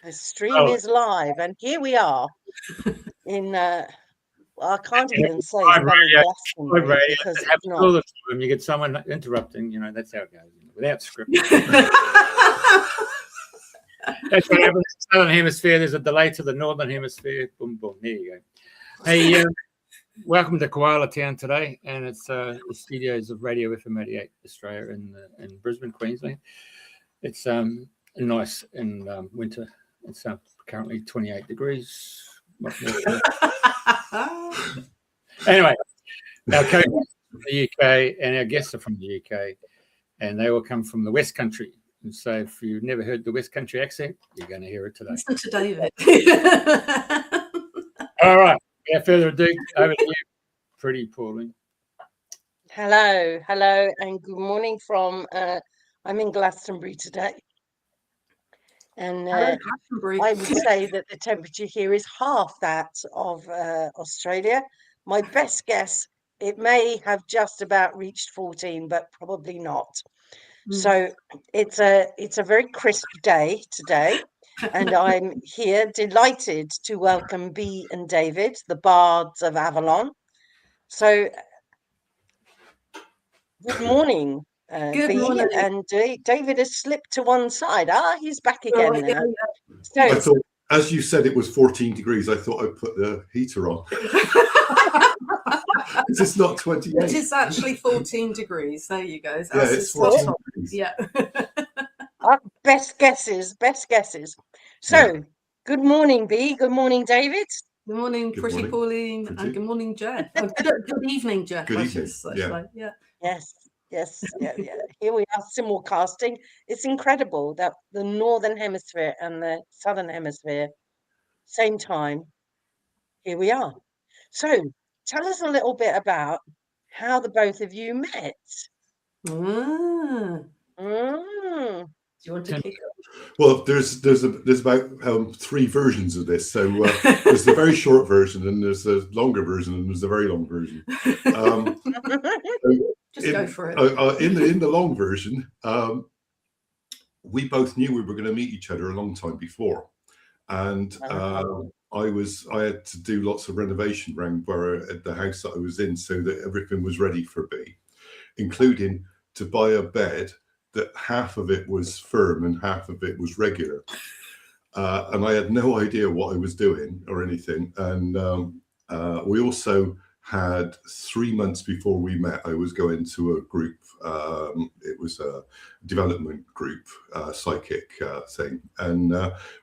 The stream is live, and here we are in. I can't even say that I'm in Glastonbury because it's not. All the time you get someone interrupting, that's how it goes, without script. That's what happens in the Southern Hemisphere. There's a delay to the Northern Hemisphere. Boom, boom. There you go. Hey, welcome to Koala Town today, and it's the studios of Radio FM 88 Australia in Brisbane, Queensland. It's nice in winter. It's currently 28 degrees. Anyway, our coach is from the UK and our guests are from the UK, and they all come from the West Country. And so if you've never heard the West Country accent, you're going to hear it today. Listen to David. All right, without further ado, over to you, Priti Pauline. Hello, and good morning from. I'm in Glastonbury today, and I would say that the temperature here is half that of Australia. My best guess, it may have just about reached 14, but probably not. So it's a very crisp day today, and I'm here delighted to welcome Bea and David, the Bards of Avalon. So good morning, Good Bea, morning. and David has slipped to one side. He's back again now. So, I thought, as you said, it was 14 degrees. I thought I'd put the heater on. It's not 28. It is actually 14 degrees. There you go. Yeah, it's 14 degrees. Yeah. Best guesses. So, good morning, Bea. Good morning, David. Good morning, Priti Pauline, and good morning, Jeff. Good evening, Jeff. Good evening. Yes. Here we are, simulcasting. It's incredible that the Northern Hemisphere and the Southern Hemisphere, same time. Here we are. So, tell us a little bit about how the both of you met. Do you want to kick off? Well, there's about 3 versions of this. So there's the very short version, and there's the longer version, and there's the very long version. Just go for it. In the long version, we both knew we were going to meet each other a long time before, and I had to do lots of renovation around at the house that I was in, so that everything was ready for Bea, including to buy a bed that half of it was firm and half of it was regular, and I had no idea what I was doing or anything. And we also had 3 months before we met, I was going to a group. It was a development group, psychic thing, and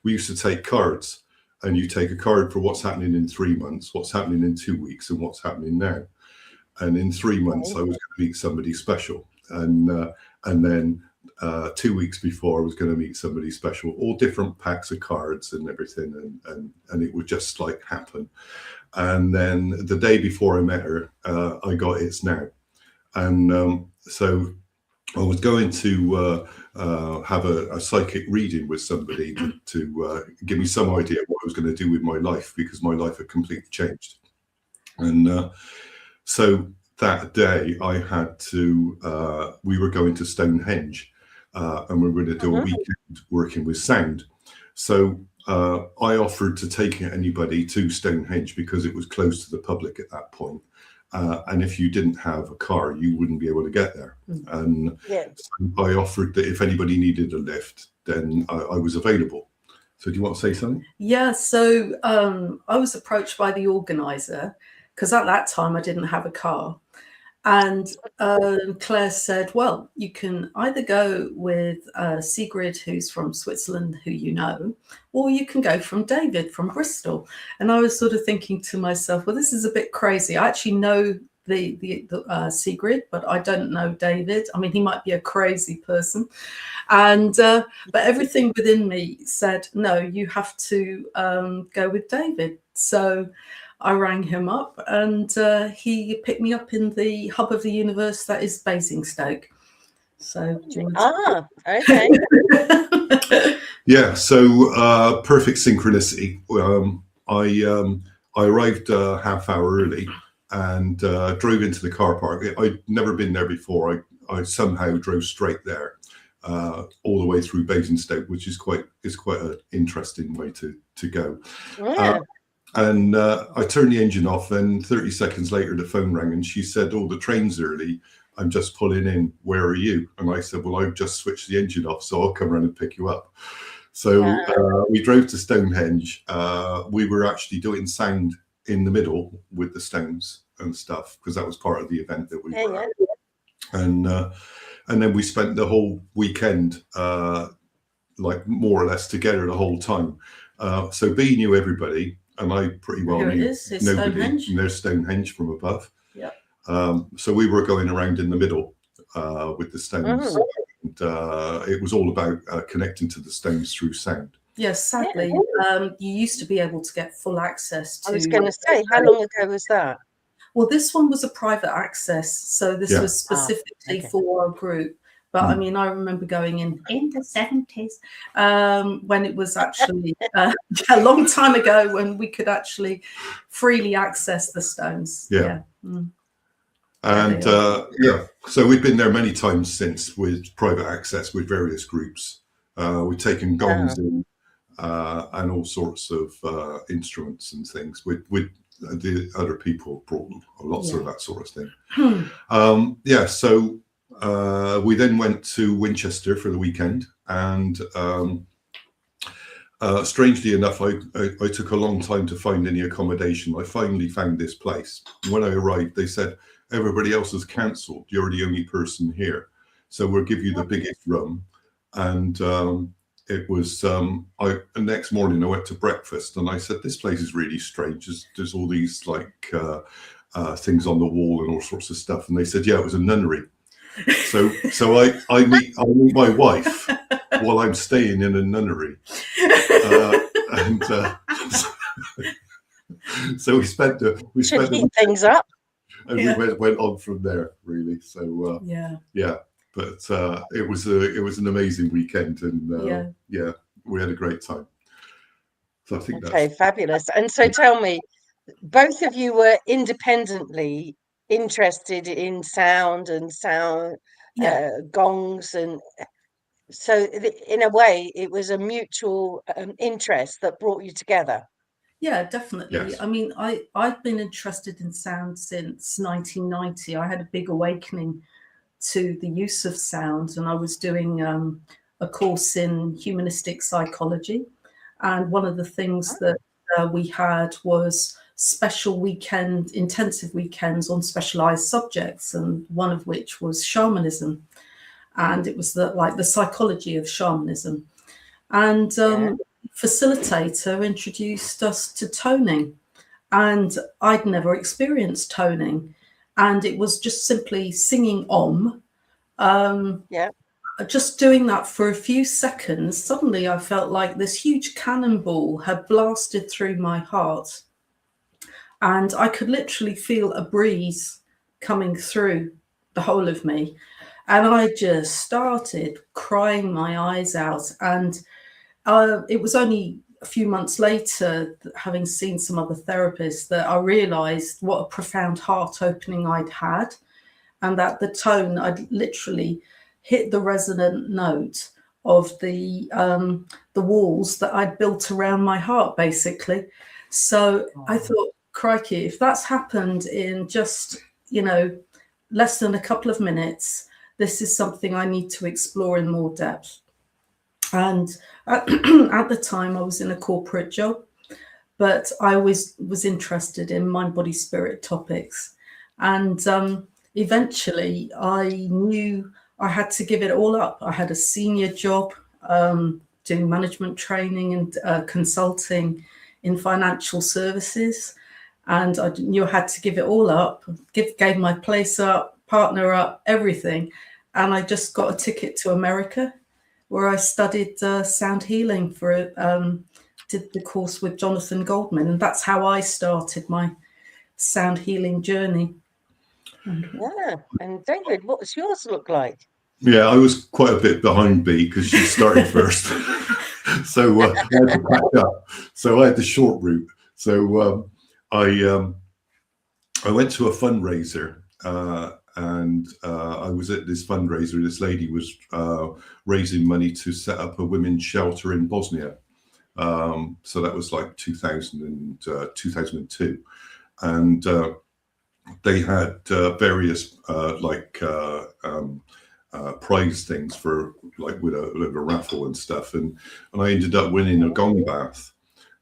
we used to take cards. And you take a card for what's happening in 3 months, what's happening in 2 weeks, and what's happening now. And in 3 months, I was going to meet somebody special, and then 2 weeks before, I was going to meet somebody special. All different packs of cards and everything, and it would just like happen. And then the day before I met her, I got It's Now, and so I was going to have a psychic reading with somebody to give me some idea what I was going to do with my life, because my life had completely changed. And so that day I had to, we were going to Stonehenge, and we were going to do a weekend working with sound. So I offered to take anybody to Stonehenge because it was close to the public at that point. And if you didn't have a car, you wouldn't be able to get there. And so I offered that if anybody needed a lift, then I was available. So do you want to say something? Yeah, so I was approached by the organizer because at that time I didn't have a car. And Claire said, well, you can either go with Sigrid, who's from Switzerland, who you know, or you can go from David from Bristol. And I was sort of thinking to myself, well, this is a bit crazy. I actually know the Sigrid, but I don't know David. I mean, he might be a crazy person. And but everything within me said, no, you have to go with David. So I rang him up, and he picked me up in the hub of the universe that is Basingstoke. So, do you want okay. Yeah. So perfect synchronicity. I arrived a half hour early and drove into the car park. I'd never been there before. I somehow drove straight there, all the way through Basingstoke, which is quite an interesting way to go. Yeah. And I turned the engine off, and 30 seconds later the phone rang, and she said, "Oh, the train's early. I'm just pulling in. Where are you?" And I said, "Well, I've just switched the engine off, so I'll come around and pick you up." So we drove to Stonehenge. We were actually doing sound in the middle with the Stones and stuff, because that was part of the event that we were at. And then we spent the whole weekend like more or less together the whole time. So B knew everybody, and I pretty well knew nobody. And there's Stonehenge from above. Yeah. So we were going around in the middle with the Stones. And it was all about connecting to the Stones through sound. Yes, sadly, you used to be able to get full access to. I was going to say, how long ago was that? Well, this one was a private access, so this was specifically for our group. But I mean, I remember going in the 70s when it was actually a long time ago, when we could actually freely access the Stones. Yeah. And so we've been there many times since with private access with various groups. We've taken gongs in and all sorts of instruments and things. With the other people brought lots of that sort of thing. So we then went to Winchester for the weekend, and strangely enough, I took a long time to find any accommodation. I finally found this place. When I arrived, they said, "Everybody else has cancelled. You're the only person here, so we'll give you the biggest room." And it was the next morning I went to breakfast, and I said, "This place is really strange. There's all these like things on the wall and all sorts of stuff." And they said, "Yeah, it was a nunnery." So I meet my wife while I'm staying in a nunnery, so we spent things up, and we went on from there, really. So but it was an amazing weekend, and we had a great time. So I think that's fabulous. And so tell me, both of you were independently interested in sound and gongs, and so in a way it was a mutual interest that brought you together. Yeah, definitely. Yes. I mean, I've been interested in sound since 1990. I had a big awakening to the use of sound, and I was doing a course in humanistic psychology, and one of the things that we had was special intensive weekends on specialized subjects, and one of which was shamanism, and it was the psychology of shamanism. And facilitator introduced us to toning, and I'd never experienced toning, and it was just simply singing Om. Just doing that for a few seconds, suddenly I felt like this huge cannonball had blasted through my heart, and I could literally feel a breeze coming through the whole of me, and I just started crying my eyes out. And it was only a few months later, having seen some other therapists, that I realized what a profound heart opening I'd had, and that the tone, I'd literally hit the resonant note of the walls that I'd built around my heart, basically. So I thought, crikey, if that's happened in just, less than a couple of minutes, this is something I need to explore in more depth. And at the time I was in a corporate job, but I always was interested in mind, body, spirit topics. And eventually I knew I had to give it all up. I had a senior job doing management training and consulting in financial services. And I knew I had to give it all up, gave my place up, partner up, everything. And I just got a ticket to America, where I studied sound healing did the course with Jonathan Goldman. And that's how I started my sound healing journey. Yeah. And David, what does yours look like? Yeah, I was quite a bit behind B because she started first. So I had to back up. So I had the short route. So I went to a fundraiser and I was at this fundraiser. This lady was raising money to set up a women's shelter in Bosnia. So that was like 2002, and they had various prize things for like with a raffle and stuff, and I ended up winning a gong bath,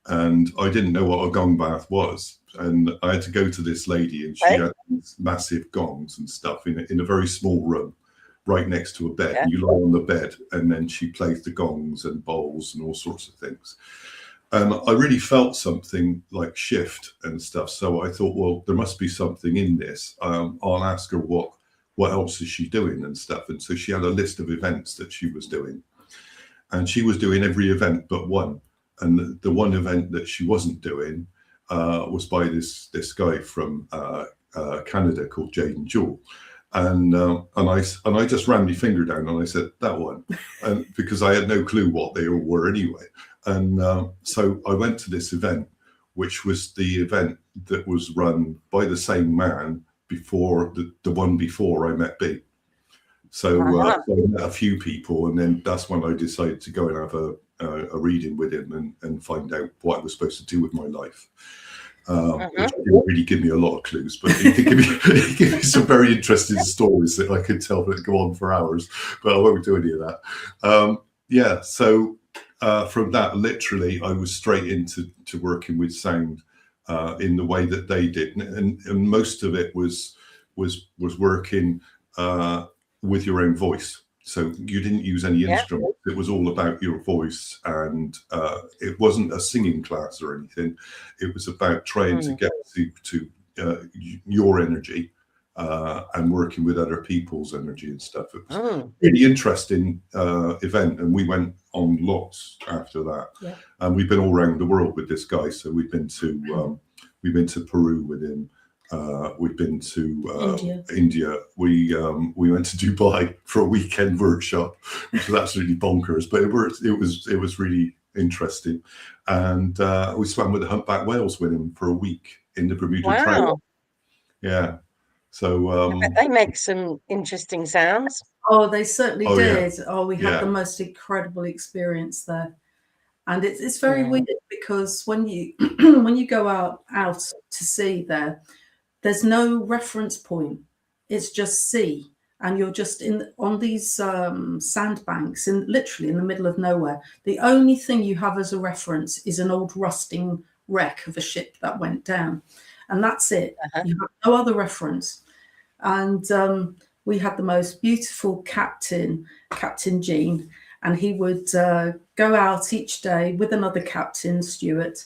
and I didn't know what a gong bath was, and I had to go to this lady, and she had these massive gongs and stuff in a very small room right next to a bed. And you lie on the bed, and then she plays the gongs and bowls and all sorts of things. And I really felt something like shift and stuff. So I thought, well, there must be something in this. I'll ask her what else is she doing and stuff. And so she had a list of events that she was doing. And she was doing every event but one. And the one event that she wasn't doing was by this guy from Canada called Jaden Jewell. And I just ran my finger down and I said, that one, and because I had no clue what they all were anyway. And so I went to this event, which was the event that was run by the same man before the one before I met B. So I met a few people, and then that's when I decided to go and have a reading with him and find out what I was supposed to do with my life. Which didn't really give me a lot of clues, but he did give me some very interesting stories that I could tell that go on for hours, but I won't do any of that. So from that, literally, I was straight into working with sound in the way that they did, and most of it was working with your own voice. So you didn't use any instrument. It was all about your voice, and it wasn't a singing class or anything. It was about trying to get to your energy and working with other people's energy and stuff. It was a really interesting event, and we went on lots after that. And we've been all around the world with this guy. So we've been to Peru with him. We've been to India. We went to Dubai for a weekend workshop, which was absolutely bonkers, but it was really interesting. And we swam with the humpback whales with him for a week in the Bermuda Triangle. Yeah. So they make some interesting sounds. Oh, they certainly did. Oh, we had the most incredible experience there. And it's very weird because when you when you go out to sea there's no reference point. It's just sea, and you're just on these sandbanks, literally in the middle of nowhere. The only thing you have as a reference is an old rusting wreck of a ship that went down, and that's it. You have no other reference. And we had the most beautiful captain, Captain Jean, and he would go out each day with another captain, Stuart,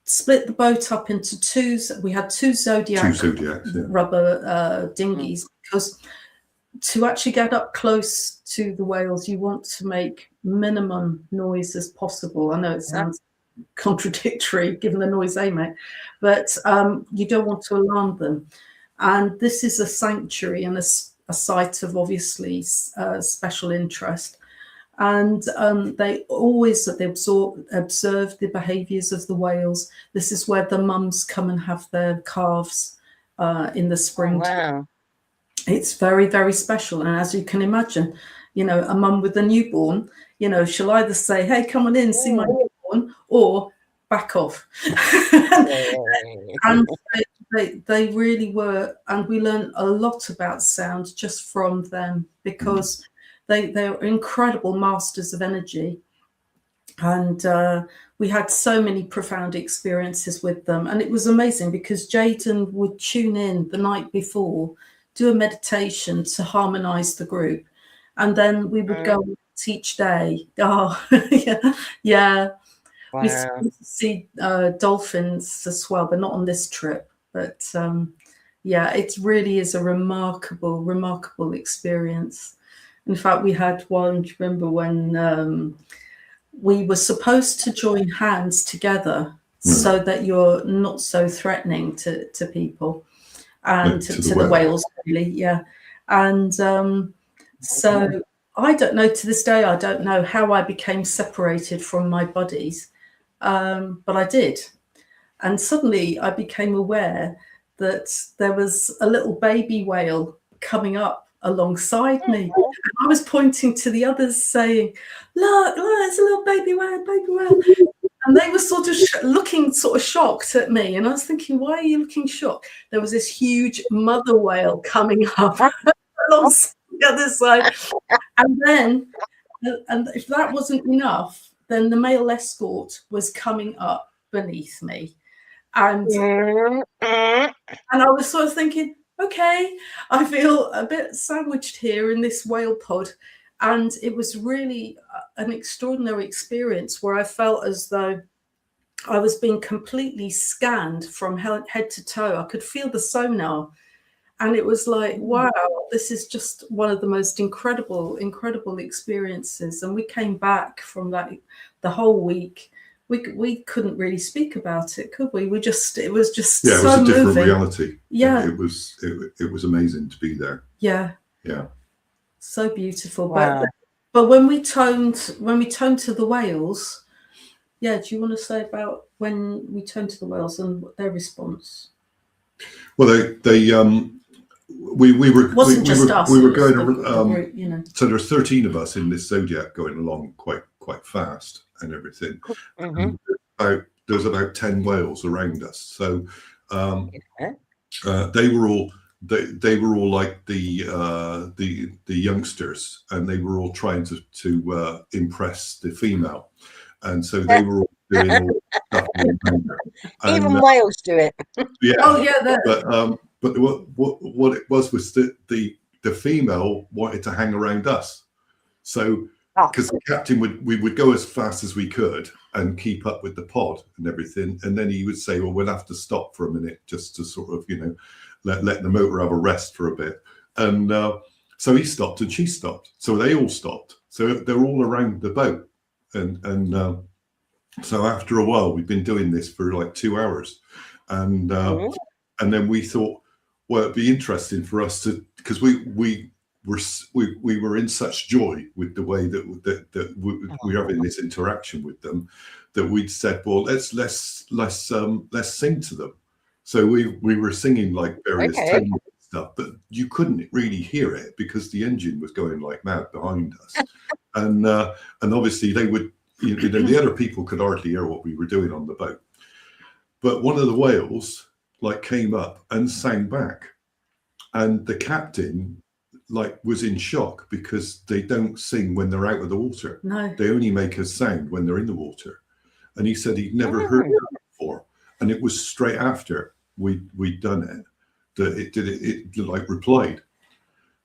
split the boat up into two. We had two Zodiacs rubber dinghies, because to actually get up close to the whales, you want to make minimum noise as possible. I know it sounds contradictory given the noise they make, but you don't want to alarm them. And this is a sanctuary and a site of obviously special interest. And they observe the behaviours of the whales. This is where the mums come and have their calves in the spring. It's very, very special. And as you can imagine, a mum with a newborn, she'll either say, hey, come on in, see my newborn, or back off. And they really were, and we learned a lot about sound just from them, because they're incredible masters of energy. And we had so many profound experiences with them. And it was amazing because Jaden would tune in the night before, do a meditation to harmonize the group. And then we would go each day. Oh, yeah. Wow. We see dolphins as well, but not on this trip. But it really is a remarkable, remarkable experience. In fact, we had one, do you remember when we were supposed to join hands together so that you're not so threatening to people and to the whales, really, And so I don't know, to this day, I don't know how I became separated from my buddies, but I did. And suddenly I became aware that there was a little baby whale coming up alongside me. And I was pointing to the others saying, look, it's a little baby whale. And they were sort of looking sort of shocked at me. And I was thinking, why are you looking shocked? There was this huge mother whale coming up alongside the other side. And then, and if that wasn't enough, then the male escort was coming up beneath me. And I was sort of thinking, okay, I feel a bit sandwiched here in this whale pod. And it was really an extraordinary experience where I felt as though I was being completely scanned from head to toe. I could feel the sonar. And it was like, wow, this is just one of the most incredible experiences. And we came back from that the whole week. We couldn't really speak about it, could we? It was just it was so a different moving. reality. Yeah, it was amazing to be there. Yeah, so beautiful. Wow. But when we toned to the whales, do you want to say about when we toned to the whales and their response? Well, we were going. So there's 13 of us in this Zodiac going along quite fast and everything. And there's about 10 whales around us. So they were all like the youngsters, and they were all trying to impress the female, and so they were all doing all stuff. Even whales do it. Yeah. Oh yeah. But what it was the female wanted to hang around us. So because the captain we would go as fast as we could and keep up with the pod and everything, and then he would say, well, we'll have to stop for a minute just to sort of, let the motor have a rest for a bit. And so he stopped and she stopped. So they all stopped. So they're all around the boat. And so after a while, we've been doing this for like 2 hours. And then we thought, well, it'd be interesting for us to, because we were in such joy with the way that we're having this interaction with them, that we'd said, well, let's sing to them. So we were singing like various tones and stuff, but you couldn't really hear it because the engine was going like mad behind us, and obviously they would, the other people could hardly hear what we were doing on the boat. But one of the whales came up and sang back, and the captain was in shock because they don't sing when they're out of the water. No, they only make a sound when they're in the water. And he said he'd never heard that before, and it was straight after we'd done it that it replied.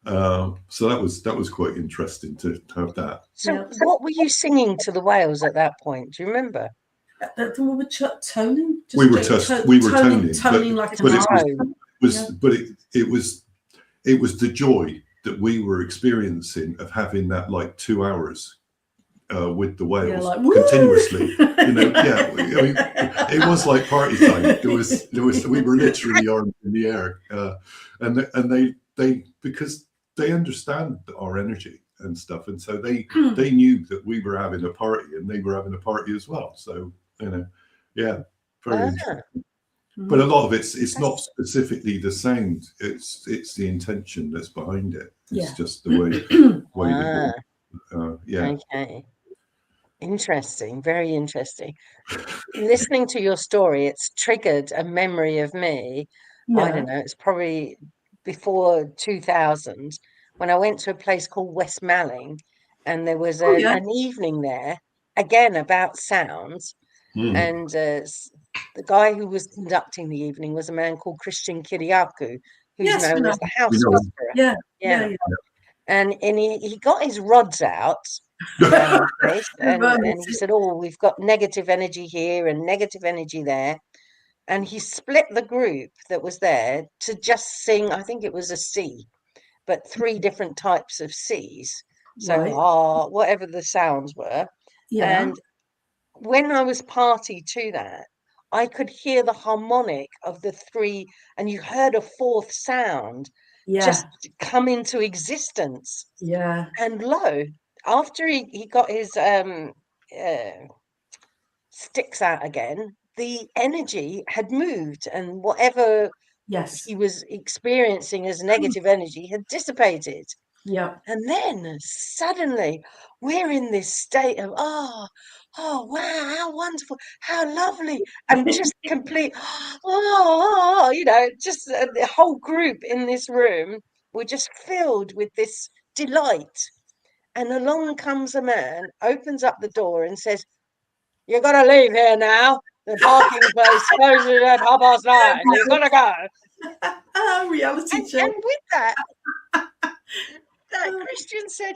So that was quite interesting to have that. So what were you singing to the whales at that point? Do you remember? We were toning. We were toning like but it was the joy that we were experiencing of having that 2 hours with the whales continuously. It was like party time. There was we were literally arms in the air, and they because they understand our energy and stuff, and so they knew that we were having a party and they were having a party as well. So very interesting. But a lot of it's not specifically the sound; it's the intention that's behind it. It's just the way they do it. Okay. Interesting, very interesting. Listening to your story, it's triggered a memory of me. I don't know, it's probably before 2000 when I went to a place called West Malling, and there was an evening there, again about sounds. And the guy who was conducting the evening was a man called Christian Kiriakou, who's known as the House Whisperer. Yeah. And he got his rods out. And he said, oh, we've got negative energy here and negative energy there, and he split the group that was there to just sing, I think it was a C, but 3 different types of C's, so whatever the sounds were. And when I was party to that, I could hear the harmonic of the 3, and you heard a 4th sound just come into existence. And lo, after he got his sticks out again, the energy had moved, and whatever Yes. he was experiencing as negative energy had dissipated. Yeah. And then suddenly we're in this state of, oh, wow, how wonderful, how lovely, and just complete, just the whole group in this room were just filled with this delight. And along comes a man, opens up the door and says, "You've got to leave here now. The parking place closes at 9:30. You've got to go." Reality check. And with that, Christian said,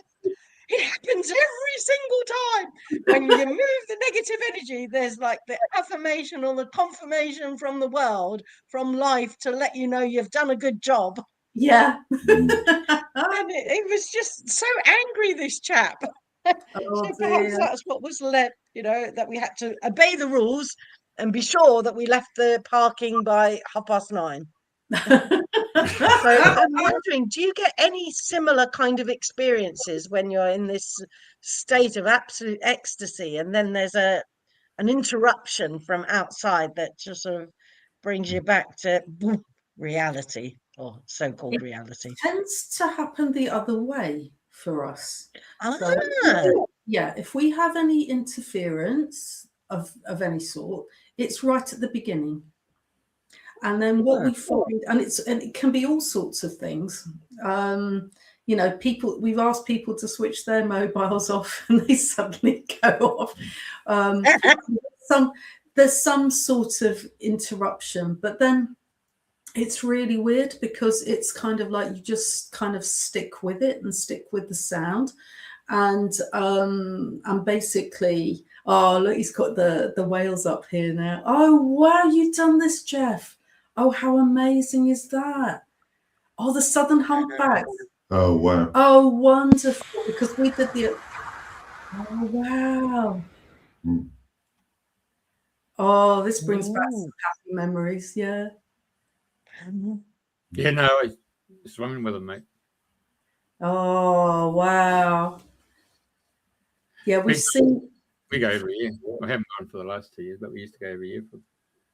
"It happens every single time. When you move the negative energy, there's like the affirmation or the confirmation from the world, from life, to let you know you've done a good job." Yeah. And it was just so angry, this chap. So perhaps that's what was left, that we had to obey the rules and be sure that we left the parking by 9:30. So I'm wondering, do you get any similar kind of experiences when you're in this state of absolute ecstasy, and then there's an interruption from outside that just sort of brings you back to reality, or so-called reality? Tends to happen the other way for us. So, Ah. if we have any interference of any sort, it's right at the beginning. And then what we find, and it can be all sorts of things. We've asked people to switch their mobiles off and they suddenly go off. There's some sort of interruption, but then it's really weird because it's kind of like you just kind of stick with it and stick with the sound. And basically, oh, look, he's got the whales up here now. Oh, wow, you've done this, Jeff. Oh, how amazing is that? Oh, the southern humpbacks. Oh, wow. Oh, wonderful. Because we did oh, wow. Mm. Oh, this brings back some happy memories. Yeah. Yeah, no, I'm swimming with them, mate. Oh, wow. Yeah, we go every year. I haven't gone for the last 2 years, but we used to go every year for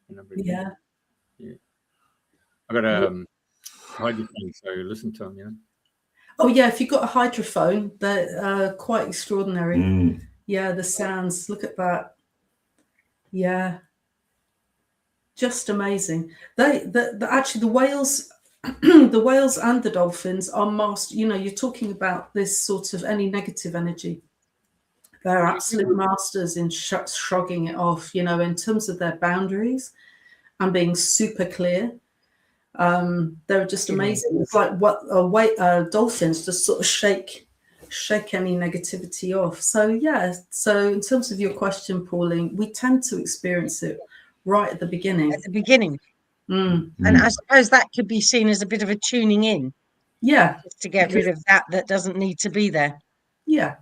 a number of years. Yeah. I got a hydrophone, so listen to them, Oh yeah, if you've got a hydrophone, they're quite extraordinary. Mm. Yeah, the sounds. Look at that. Yeah, just amazing. Actually the whales, the whales and the dolphins are master. You're talking about this sort of any negative energy. They're absolute masters in shrugging it off. In terms of their boundaries and being super clear. They're just amazing. It's like dolphins just sort of shake any negativity off. So in terms of your question, Pauline, we tend to experience it right at the beginning. And I suppose that could be seen as a bit of a tuning in. Yeah. Just to get rid of that doesn't need to be there. Yeah.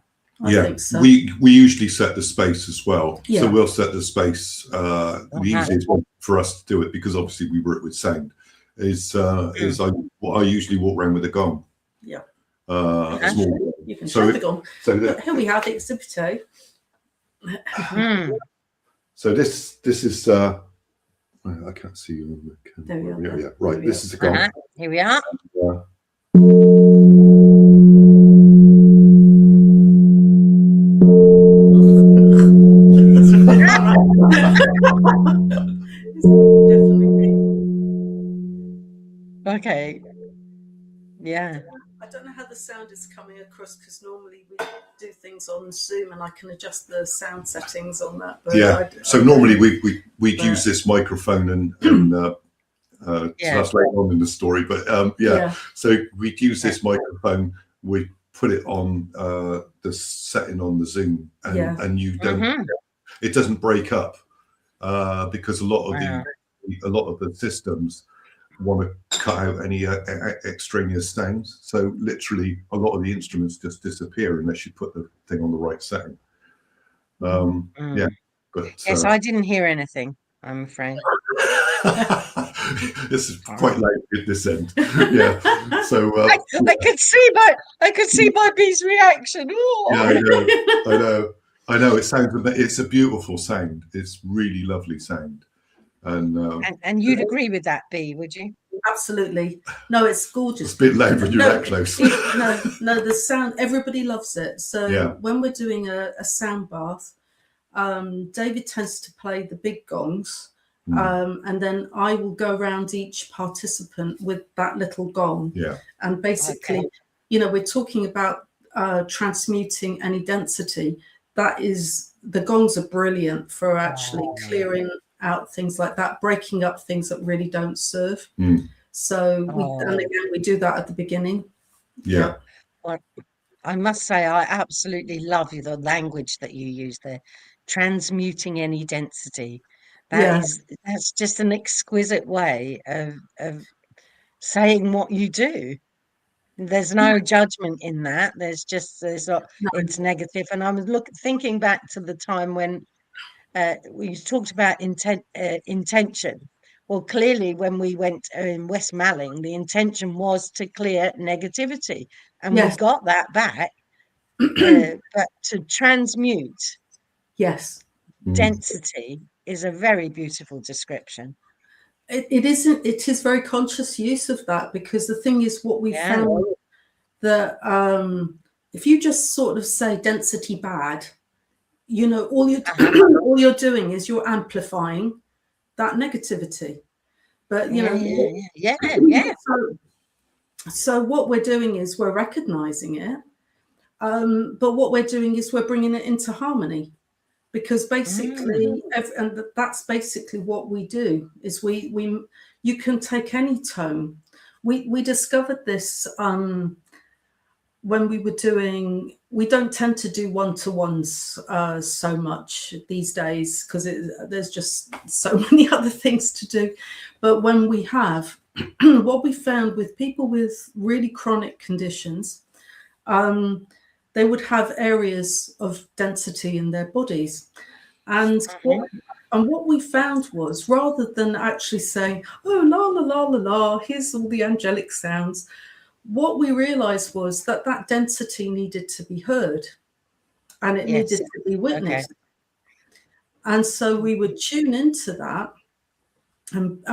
I think so. We usually set the space as well. Yeah. So we'll set the space. The easiest one for us to do it, because obviously we work with sound, is I usually walk around with a gong. Yeah. Small. You can show the gong. So here we have the exhibit A. So this is I can't see you on the camera. There we are. Right. This is the gong. Here we are. Okay. Yeah. I don't know how the sound is coming across, because normally we do things on Zoom and I can adjust the sound settings on that. But so normally we'd use this microphone and that's later on in the story. But so we'd use this microphone. We put it on the setting on the Zoom, and you don't. It doesn't break up because a lot of the systems want to cut out any extraneous sounds. So literally, a lot of the instruments just disappear unless you put the thing on the right setting. But yes, I didn't hear anything, I'm afraid. This is quite loud at this end. Yeah. So I could see by B's reaction. Ooh. Yeah, I know. It's a beautiful sound. It's really lovely sound. And you'd agree with that, B, would you? Absolutely. No, it's gorgeous. It's a bit loud when you're that close. No, the sound, everybody loves it. So when we're doing a sound bath, David tends to play the big gongs, and then I will go around each participant with that little gong. Yeah. And basically, we're talking about transmuting any density. That is, the gongs are brilliant for actually clearing out things like that, breaking up things that really don't serve. So we do that at the beginning. Yeah. Well, I must say, I absolutely love the language that you use there. Transmuting any density. That's just an exquisite way of saying what you do. There's no judgment in that. It's negative. And I was thinking back to the time when we talked about intention. Well, clearly, when we went in West Malling, the intention was to clear negativity, and we got that back. But to transmute density is a very beautiful description. It isn't. It is very conscious use of that, because the thing is, what we found that if you just sort of say density bad, all you're doing is you're amplifying that negativity. But so what we're doing is we're recognizing it, but what we're doing is we're bringing it into harmony, because basically, and that's basically what we do. Is you can take any tone. We discovered this when we were doing. We don't tend to do one-to-ones so much these days, because there's just so many other things to do. But when we have, what we found with people with really chronic conditions, they would have areas of density in their bodies. And what we found was, rather than actually saying, oh, la, la, la, la, la, here's all the angelic sounds, what we realized was that density needed to be heard, and it needed to be witnessed. And so we would tune into that. And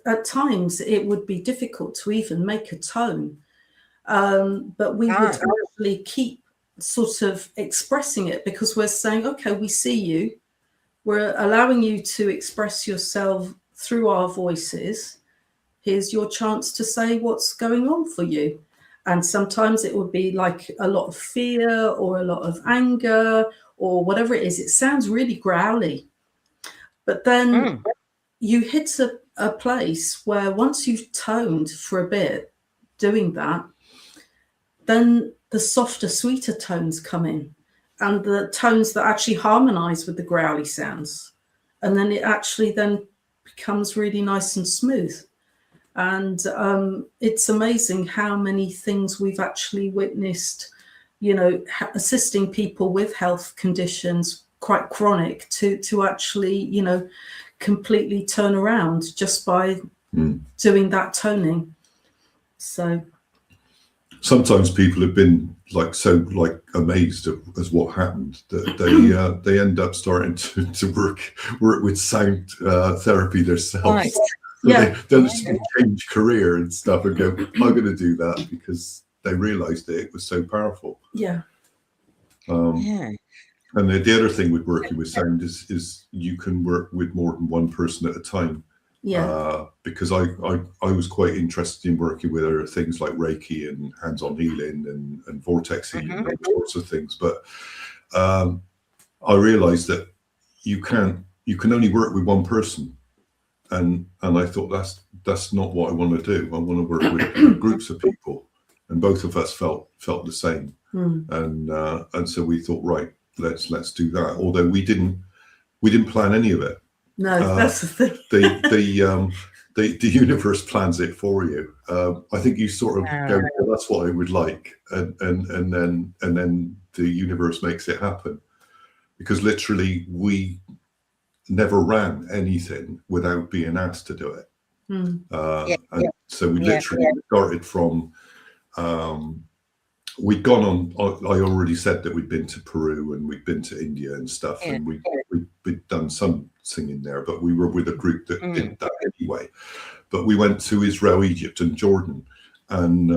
at times it would be difficult to even make a tone. But we would actually keep sort of expressing it, because we're saying, okay, we see you. We're allowing you to express yourself through our voices. Here's your chance to say what's going on for you. And sometimes it would be like a lot of fear or a lot of anger or whatever it is. It sounds really growly. But then you hit a place where once you've toned for a bit doing that, then the softer, sweeter tones come in, and the tones that actually harmonize with the growly sounds. And then it actually then becomes really nice and smooth. And it's amazing how many things we've actually witnessed, assisting people with health conditions, quite chronic, to actually, completely turn around just by doing that toning. So sometimes people have been so amazed as what happened that they end up starting to work with sound therapy themselves. Right. They'll change career and stuff and go, I'm going to do that, because they realized that it was so powerful. And the other thing with working with sound is you can work with more than one person at a time. Because I was quite interested in working with other things like Reiki and hands-on healing and vortex healing and all sorts of things. But I realized that you can only work with one person. And I thought that's not what I want to do. I want to work with groups of people, and both of us felt the same. And so we thought, right, let's do that. Although we didn't plan any of it. No, that's the thing. The universe plans it for you. I think you sort of go, well, that's what I would like, and then the universe makes it happen. Because literally we never ran anything without being asked to do it. And so we literally started from, we'd gone on, I already said that we'd been to Peru and we'd been to India and stuff, and we we'd done some singing there, but we were with a group that did that anyway. But we went to Israel, Egypt, and Jordan, and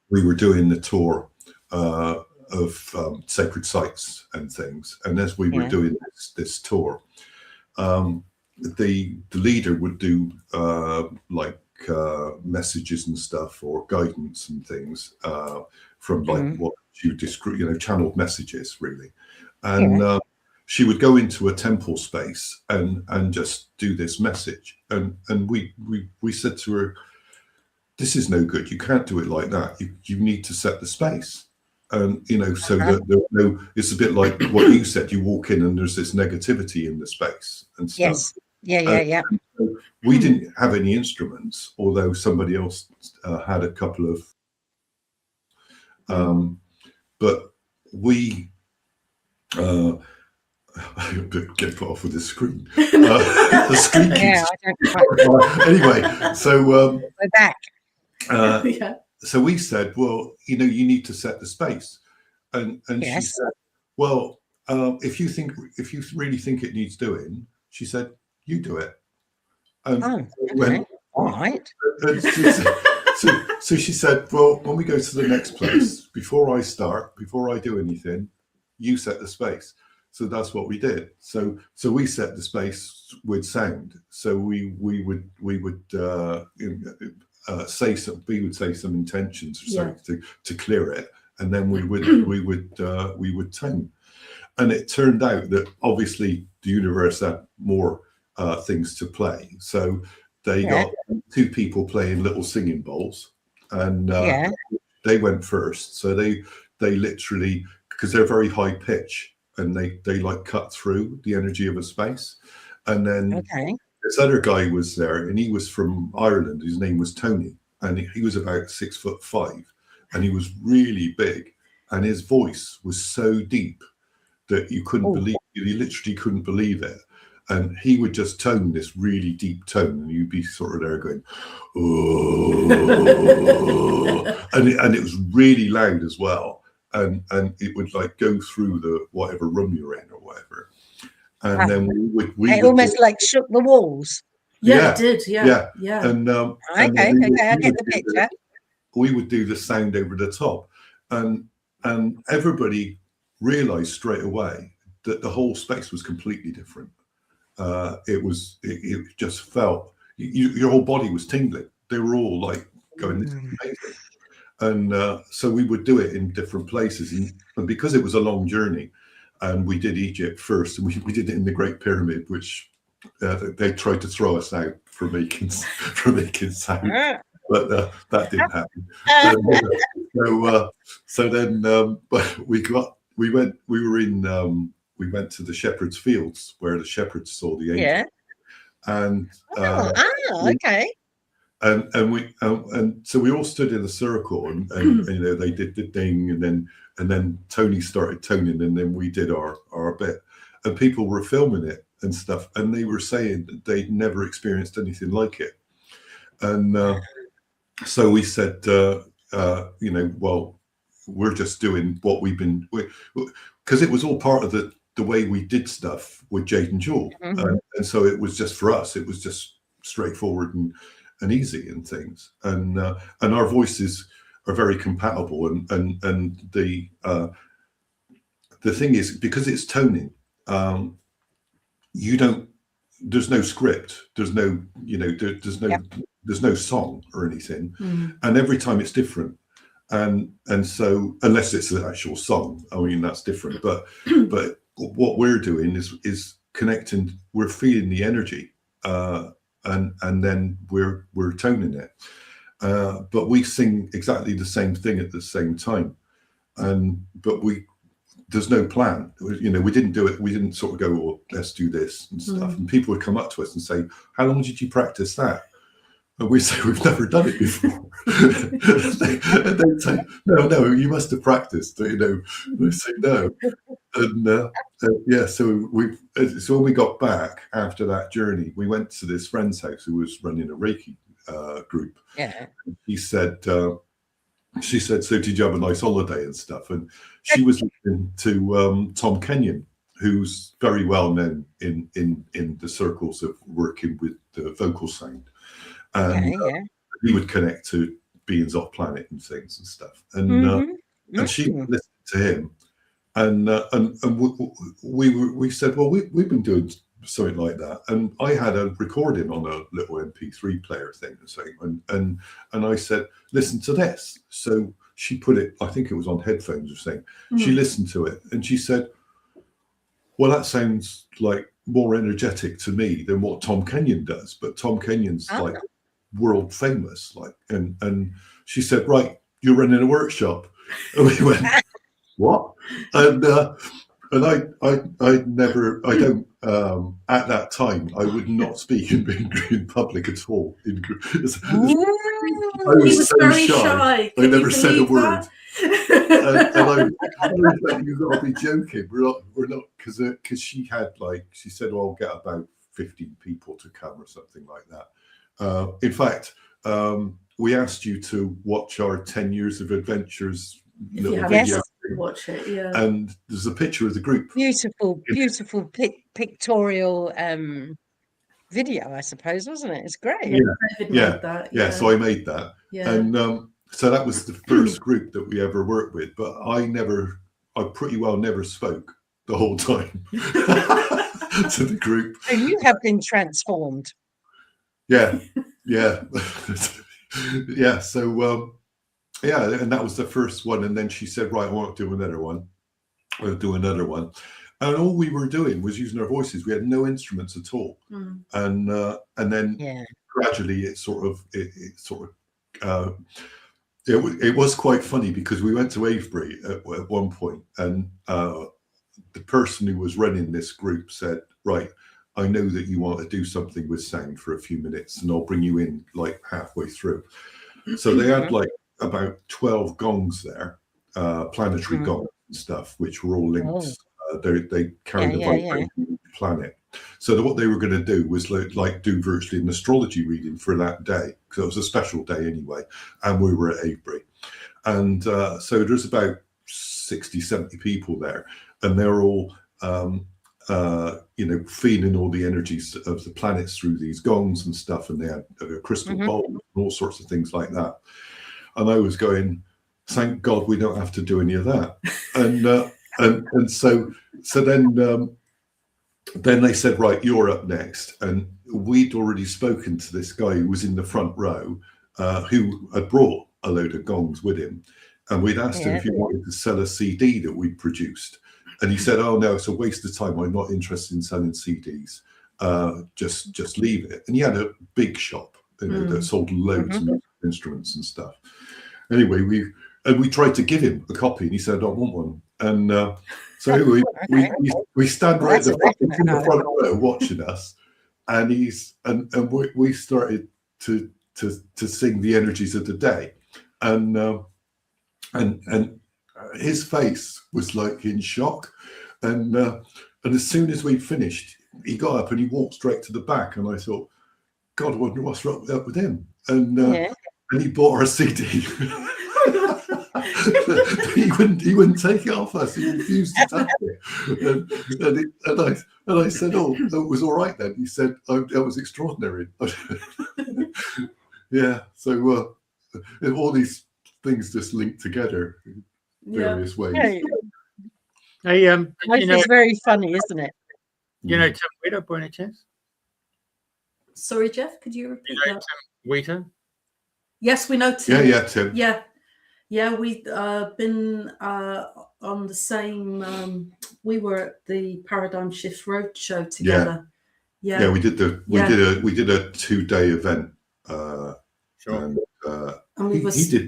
we were doing the tour of sacred sites and things. And as we were doing this tour, the leader would do like messages and stuff, or guidance and things from like what you describe, channeled messages really. And she would go into a temple space and just do this message. And we said to her, this is no good. You can't do it like that. You need to set the space. And, so that it's a bit like what you said, you walk in and there's this negativity in the space and stuff. Yes. Yeah. So we didn't have any instruments, although somebody else had a couple of, but we, get put off with the screen. The screen keeps... Anyway, so we're back. So we said, well, you need to set the space, and she said, well, if you really think it needs doing, she said, you do it. And all right. So she said, well, when we go to the next place, before I do anything, you set the space. So that's what we did. So we set the space with sound. So we would say some intentions or something to clear it, and then we would tone. And it turned out that obviously the universe had more things to play. So they got two people playing little singing bowls, and they went first. So they literally, because they're very high pitch, and they like cut through the energy of a space. And then this other guy was there, and he was from Ireland. His name was Tony, and he was about 6'5", and he was really big, and his voice was so deep that you couldn't believe it. You literally couldn't believe it. And he would just tone this really deep tone, and you'd be sort of there going, oh, and it was really loud as well. And it would like go through the whatever room you're in or whatever. And then we it almost like shook the walls. Yeah, it did. Yeah. And I get the picture. We would do the sound over the top, and everybody realized straight away that the whole space was completely different. It just felt your whole body was tingling. They were all like going, this is amazing. And so we would do it in different places, and because it was a long journey, and we did Egypt first, and we did it in the Great Pyramid, which they tried to throw us out for making sound, but that didn't happen. So then, but we went to the Shepherd's Fields where the shepherds saw the angel, and okay. And so we all stood in a circle, and they did the thing, and then Tony started toning, and then we did our bit, and people were filming it and stuff, and they were saying that they'd never experienced anything like it. And so we said, well, we're just doing what we've been, because it was all part of the way we did stuff with Jade and Jewel, and so it was just for us, it was just straightforward and easy and things, and our voices are very compatible, and the thing is, because it's toning, there's no script, there's no song or anything, and every time it's different, and so unless it's an actual song, I mean, that's different, but what we're doing is connecting, we're feeling the energy, and then we're toning it, but we sing exactly the same thing at the same time, but there's no plan. We didn't do it. We didn't sort of go, well, let's do this and stuff. And people would come up to us and say, how long did you practice that? And we say, we've never done it before. And they'd say, no, you must have practiced. We say no. And so when we got back after that journey, we went to this friend's house who was running a Reiki group. Yeah. She said, so did you have a nice holiday and stuff? And she was listening to Tom Kenyon, who's very well known in the circles of working with the vocal sound, and he would connect to beings off planet and things and stuff, and she listened to him, and we said, well, we've been doing something like that, and I had a recording on a little MP3 player thing or something, and I said, listen to this. So she put it, I think it was on headphones or something. She listened to it and she said, well, that sounds like more energetic to me than what Tom Kenyon does, but Tom Kenyon's like world famous, like, and she said, right, you're running a workshop. And we went, what? And I don't at that time I would not speak in public at all. I was so very shy. I never said a word. And I was like, you've got to be joking. We're not, because she had, like, she said, well, I'll get about 15 people to come or something like that. In fact, we asked you to watch our 10 years of adventures little video. Watch it, yeah. And there's a picture of the group. Beautiful pictorial video, I suppose, wasn't it? It's great. Yeah. So I made that. Yeah. And so that was the first group that we ever worked with, but I pretty well never spoke the whole time to the group. So you have been transformed. Yeah. Yeah. So and that was the first one. And then she said, right, I want to do another one. I'll do another one. And all we were doing was using our voices. We had no instruments at all. And then gradually it was quite funny, because we went to Avebury at one point, and the person who was running this group said, right, I know that you want to do something with sound for a few minutes, and I'll bring you in like halfway through. So they had like about 12 gongs there, planetary gongs and stuff, which were all linked. They carried the vibration of the planet. So what they were going to do was like do virtually an astrology reading for that day, because it was a special day anyway, and we were at Avebury. And so there's about 60, 70 people there, and they're all feeling all the energies of the planets through these gongs and stuff, and they had a crystal bowl and all sorts of things like that. And I was going, thank God we don't have to do any of that. And so then they said, right, you're up next. And we'd already spoken to this guy who was in the front row, who had brought a load of gongs with him. And we'd asked him if he wanted to sell a CD that we'd produced. And he said, oh, no, it's a waste of time. I'm not interested in selling CDs. Just leave it. And he had a big shop, that sold loads of instruments and stuff. Anyway, we tried to give him a copy, and he said, I don't want one. And so we stand right in the front row watching us, and we started to sing the energies of the day, and his face was like in shock, and as soon as we finished, he got up and he walked straight to the back, and I thought, God, I wonder what's up with him, and he bought our CD. he wouldn't take it off us. He refused to touch it. And I said, oh, it was all right then. He said, oh, that was extraordinary. Yeah. So all these things just link together in various ways. Life is very funny, isn't it? You know Tim Wheater by any chance? Sorry, Jeff, could you repeat that? Tim Wheater? Yes, we know Tim. Yeah, Tim. Yeah, we've been on the same. We were at the Paradigm Shift Roadshow together. Yeah, we did a 2-day event. Sure. And he did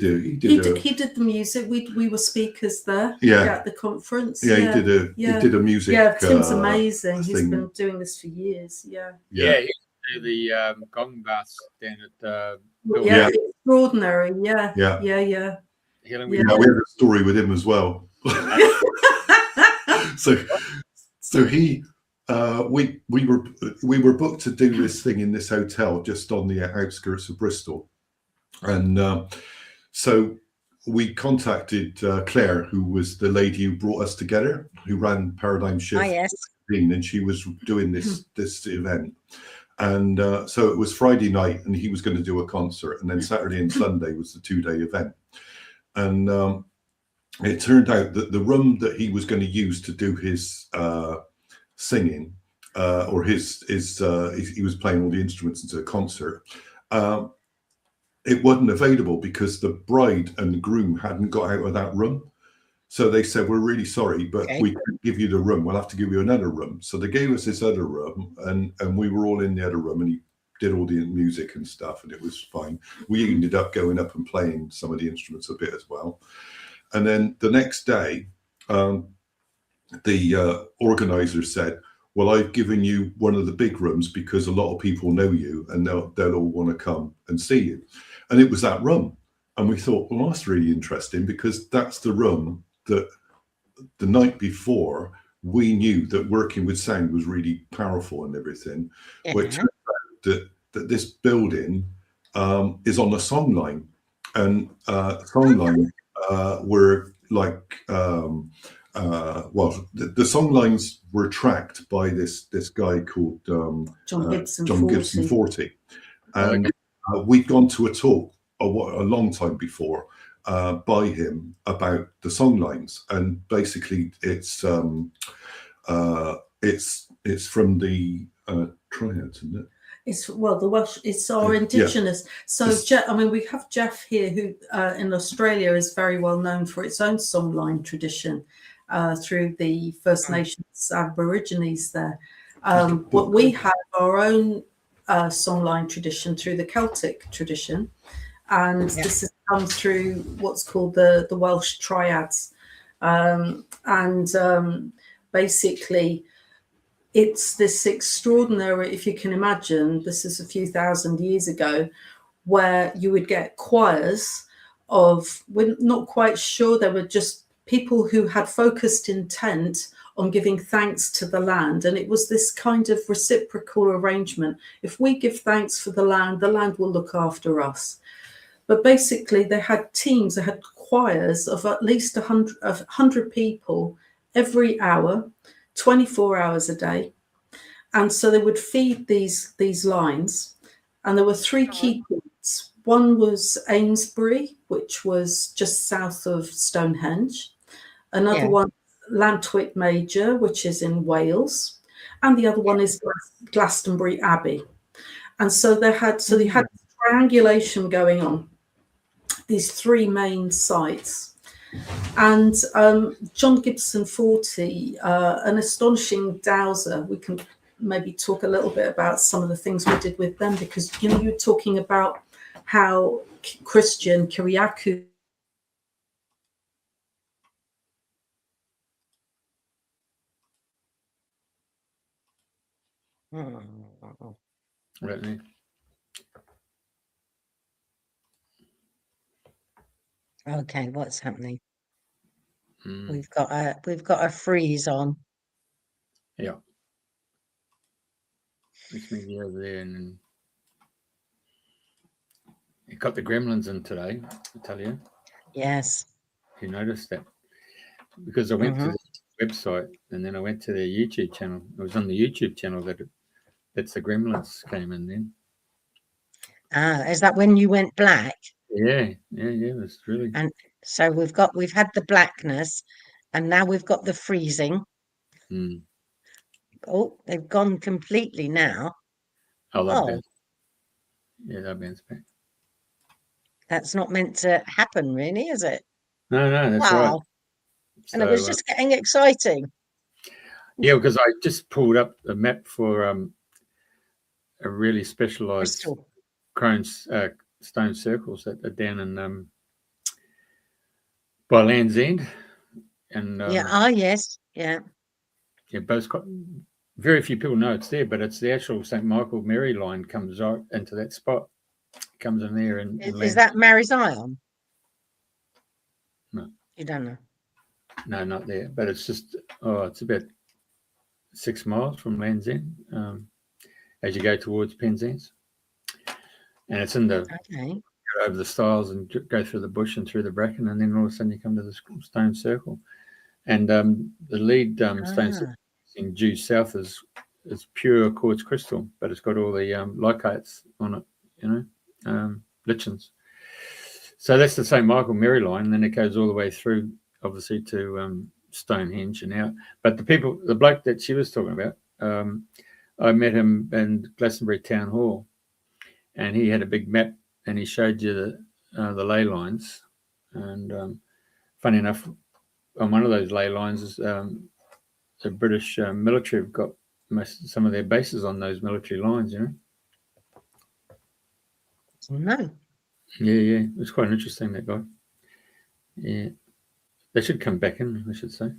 the music. We were speakers there. At the conference. He did a music. Yeah, Tim's amazing. He's been doing this for years. Yeah. He used to do the gong baths down at extraordinary. Yeah. We had a story with him as well. So he we were booked to do this thing in this hotel just on the outskirts of Bristol, and so we contacted Claire, who was the lady who brought us together, who ran Paradigm Shift. Ah, yes. And she was doing this event. And so it was Friday night, and he was going to do a concert. And then Saturday and Sunday was the 2-day event. And it turned out that the room that he was going to use to do his singing, or he was playing all the instruments into a concert, it wasn't available because the bride and the groom hadn't got out of that room. So they said, we're really sorry, but we can't give you the room. We'll have to give you another room. So they gave us this other room, and we were all in the other room, and he did all the music and stuff, and it was fine. We ended up going up and playing some of the instruments a bit as well. And then the next day, the organizer said, well, I've given you one of the big rooms because a lot of people know you, and they'll all want to come and see you. And it was that room. And we thought, well, that's really interesting, because that's the room that the night before we knew that working with sound was really powerful and everything. Yeah. But it turns out that this building is on a song line, and song line were like, the song lines were tracked by this guy called John Gibson 40. And we'd gone to a talk a long time before by him about the song lines, and basically it's from the triads, isn't it? It's the Welsh. It's our indigenous. Yeah. So we have Jeff here, who in Australia is very well known for its own songline tradition through the First Nations Aborigines there. But we have our own songline tradition through the Celtic tradition, and this has come through what's called the Welsh triads, basically. It's this extraordinary, if you can imagine, this is a few thousand years ago, where you would get choirs of, we're not quite sure, they were just people who had focused intent on giving thanks to the land. And it was this kind of reciprocal arrangement. If we give thanks for the land will look after us. But basically they had teams, they had choirs of at least 100 people every hour, 24 hours a day. And so they would feed these lines. And there were 3 key points. One was Amesbury, which was just south of Stonehenge. Another one, Llantwit Major, which is in Wales. And the other one is Glastonbury Abbey. And so they had triangulation going on, these 3 main sites. And John Gibson 40, an astonishing dowser. We can maybe talk a little bit about some of the things we did with them, because you're talking about how Christian Kyriakou Right. Okay, what's happening? We've got a freeze on. Yeah. It's maybe over there, and then you got the gremlins in today, I tell you. Yes. You noticed that? Because I went to the website, and then I went to their YouTube channel. It was on the YouTube channel that's the gremlins came in then. Is that when you went black? Yeah, it's really. And so we've had the blackness, and now we've got the freezing. Oh, they've gone completely now. Yeah, that means back. That's not meant to happen, really, is it? No, that's right. And it was just getting exciting. Yeah, because I just pulled up a map for a really specialised Crohn's stone circles that are down in by Land's End, and yes, yeah. Both very few people know it's there, but it's the actual St. Michael Mary line comes right into that spot, comes in there, and is that Mary Zion? No, you don't know. No, not there, but it's just it's about 6 miles from Land's End as you go towards Penzance, and it's in the over the stiles and go through the bush and through the bracken, and then all of a sudden you come to the stone circle. And the lead stone circle in due south is pure quartz crystal, but it's got all the leichites on it, lichens. So that's the St. Michael Mary line, and then it goes all the way through, obviously, to Stonehenge and out. But the bloke that she was talking about, I met him in Glastonbury Town Hall, and he had a big map, and he showed you the ley lines. And funny enough, on one of those ley lines is the British military have got some of their bases on those military lines, No. Yeah. It was quite interesting, that guy. Yeah. They should come back in, I should say.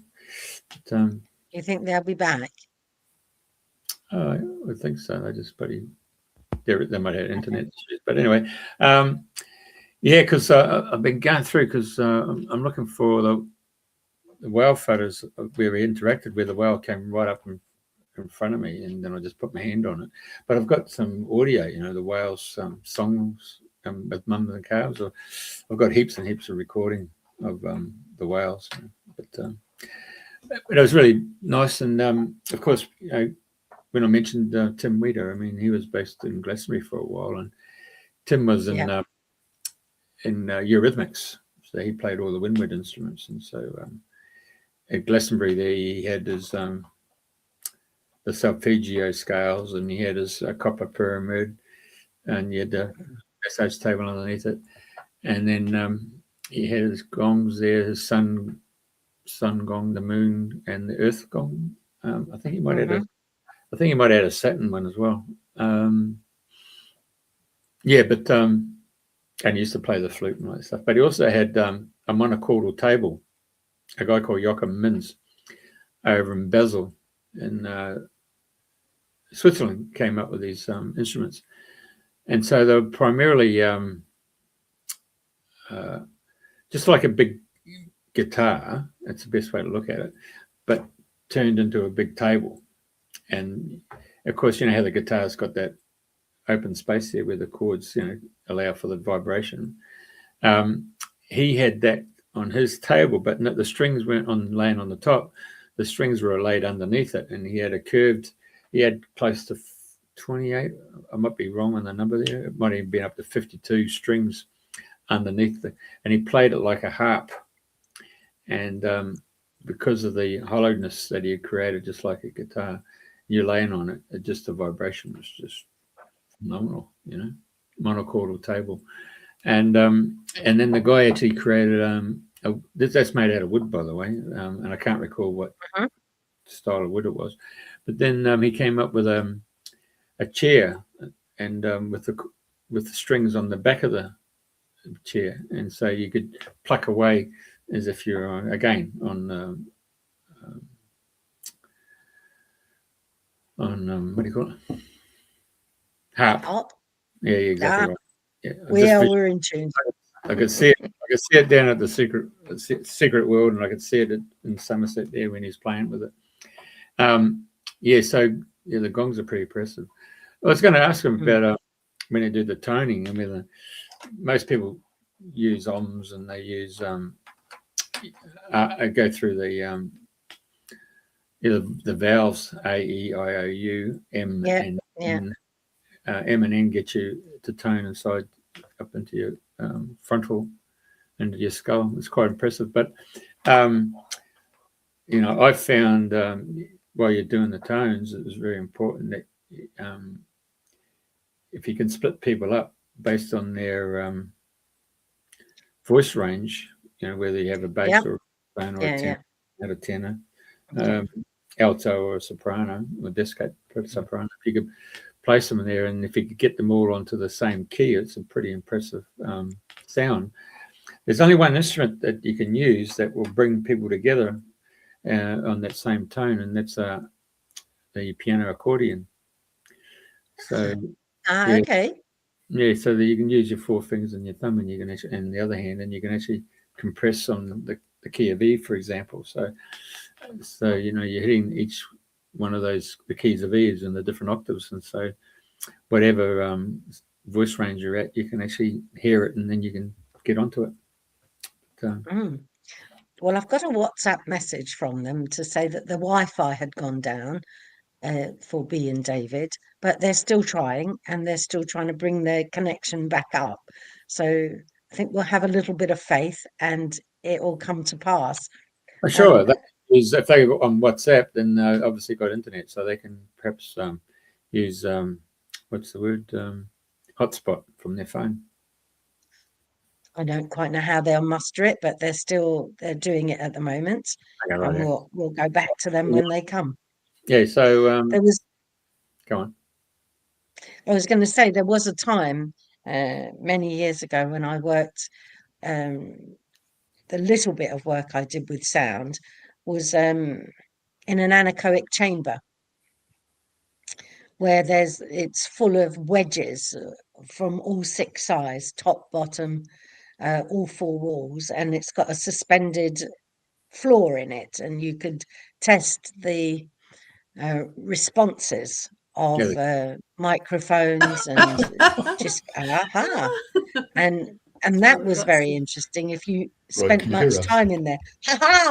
But, you think they'll be back? I would think so. They just they might have internet issues. But anyway, because I've been going through, because I'm looking for the whale photos where we interacted, where the whale came right up in front of me, and then I just put my hand on it. But I've got some audio, the whales songs with mums and calves. I've got heaps and heaps of recording of the whales. But it was really nice. And of course, when I mentioned Tim Weeder, I mean, he was based in Glastonbury for a while, and Tim was in Eurythmics, so he played all the windward instruments. And so at Glastonbury there, he had his the solfeggio scales, and he had his copper pyramid, and he had the massage table underneath it, and then he had his gongs there, his sun gong, the moon, and the earth gong. I think he might add a Saturn one as well. And he used to play the flute and all that stuff. But he also had a monochordal table. A guy called Joachim Mins over in Basel in Switzerland came up with these instruments. And so they were primarily just like a big guitar. That's the best way to look at it, but turned into a big table. And of course, how the guitar's got that open space there where the chords, allow for the vibration. He had that on his table, but the strings weren't laying on the top. The strings were laid underneath it, and he had close to 28. I might be wrong on the number there. It might even been up to 52 strings underneath and he played it like a harp. And because of the hollowness that he had created, just like a guitar, you're laying on it, just the vibration was just phenomenal, monochordal table. And then the guy actually created that's made out of wood, by the way, and I can't recall what style of wood it was. But then he came up with a chair, and with the strings on the back of the chair, and so you could pluck away as if you're again on what do you call it? Harp. Yeah, exactly right. Yeah, we're in tune. I could see it. I could see it down at the Secret World, and I could see it in Somerset there when he's playing with it. The gongs are pretty impressive. I was going to ask him about when they do the toning. I mean, most people use ohms, and they use go through the valves A, E, I, O, U, M, and N. M and N get you to tone inside up into your frontal, into your skull. It's quite impressive. But I found while you're doing the tones, it was very important that if you can split people up based on their voice range, whether you have a bass or a soprano or a tenor, alto or a soprano, or descant soprano, if you could place them in there, and if you could get them all onto the same key, it's a pretty impressive sound. There's only one instrument that you can use that will bring people together on that same tone, and that's the piano accordion. So okay. Yeah, so that you can use your four fingers and your thumb, and you can actually, and the other hand, and you can actually compress on the key of E, for example. So you're hitting each one of the keys of E is in the different octaves, and so whatever voice range you're at, you can actually hear it, and then you can get onto it. Well, I've got a WhatsApp message from them to say that the Wi-Fi had gone down for B and David, but they're still trying, and they're still trying to bring their connection back up. So I think we'll have a little bit of faith, and it will come to pass. Oh, sure. That is, if they go on WhatsApp, then obviously got internet, so they can perhaps use what's the word, hotspot from their phone. I don't quite know how they'll muster it, but they're doing it at the moment, and we'll go back to them when they come. Yeah. So there was. Go on. I was going to say there was a time many years ago when I worked. The little bit of work I did with sound was in an anechoic chamber, where it's full of wedges from all 6 sides, top, bottom, all 4 walls, and it's got a suspended floor in it, and you could test the responses of microphones and just and that was very interesting. If you spent much time in there,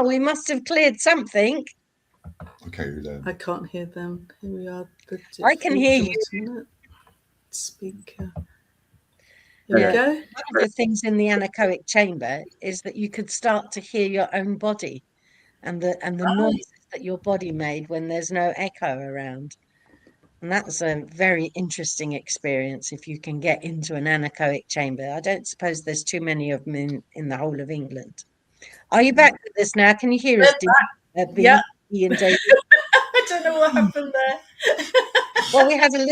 we must have cleared something. Okay, you're there. I can't hear them. Here we are. I can hear you. Speaker. Here we go. One of the things in the anechoic chamber is that you could start to hear your own body and the noises that your body made when there's no echo around. And that's a very interesting experience if you can get into an anechoic chamber. I don't suppose there's too many of them in the whole of England. Are you back with us now? Can you hear us? Yeah. And David? I don't know what happened there. Well, we had a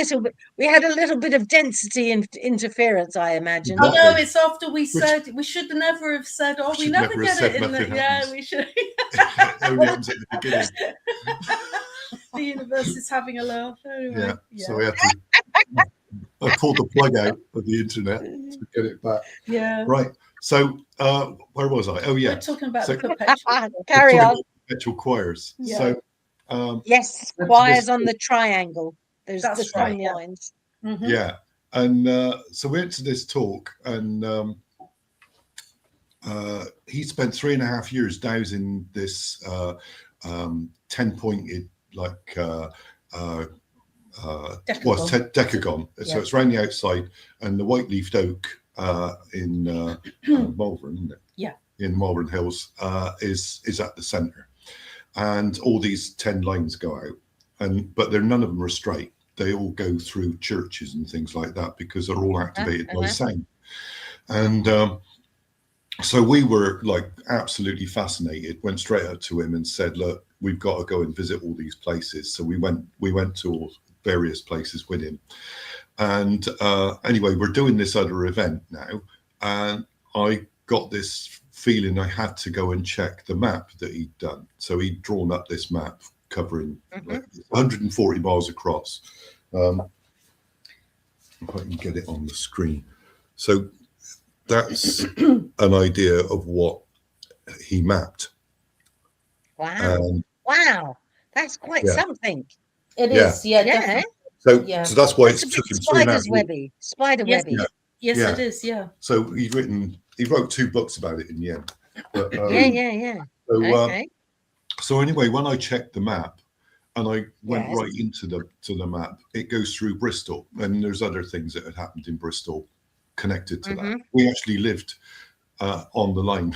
little bit of density and interference, I imagine. Oh no, it's after we said we should never have said. Oh, we never get it in the. Yeah, we should. Only happens at the beginning. The universe is having a laugh. Anyway, so we have to. I pulled the plug out of the internet to get it back. Yeah. Right. So where was I? Oh yeah. We're talking about the perpetual. Carry on. Perpetual choirs. Yeah. So yes, choirs on the triangle. There's the string lines. Mm-hmm. Yeah, and so we went to this talk, and he spent 3.5 years dowsing this 10-pointed decagon. So it's around the outside, and the white-leafed oak in Malvern, isn't it? Yeah. In Malvern Hills is at the centre, and all these 10 lines go out, but none of them are straight. They all go through churches and things like that because they're all activated by sound. And so we were like absolutely fascinated, went straight up to him and said, look, we've got to go and visit all these places. So we went to all various places with him. And anyway, we're doing this other event now. And I got this feeling I had to go and check the map that he'd done. So he'd drawn up this map covering like 140 miles across. If I can get it on the screen. So that's an idea of what he mapped. Wow. Wow. That's quite something. It is, yeah. So that's why it's took him 3.5 years. Spider webby. Yes, it is, yeah. So he wrote 2 books about it in the end. But, So, so anyway, when I checked the map and I went right into the map, it goes through Bristol, and there's other things that had happened in Bristol connected to that. We actually lived on the line,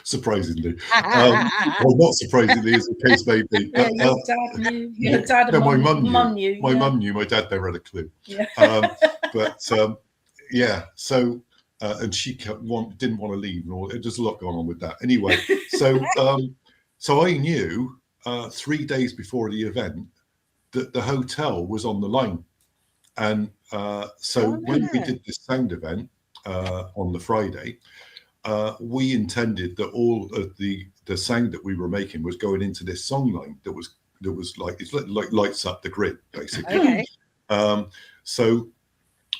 surprisingly. Well, not surprisingly, as the case may be. But, your dad knew. Your dad and my mum knew. My mum knew. My dad never had a clue. Yeah. So and she didn't want to leave, and all. There's a lot going on with that. Anyway, so I knew 3 days before the event that the hotel was on the line, and when we did this sound event on the Friday, we intended that all of the sound that we were making was going into this song line that was like lights up the grid basically. So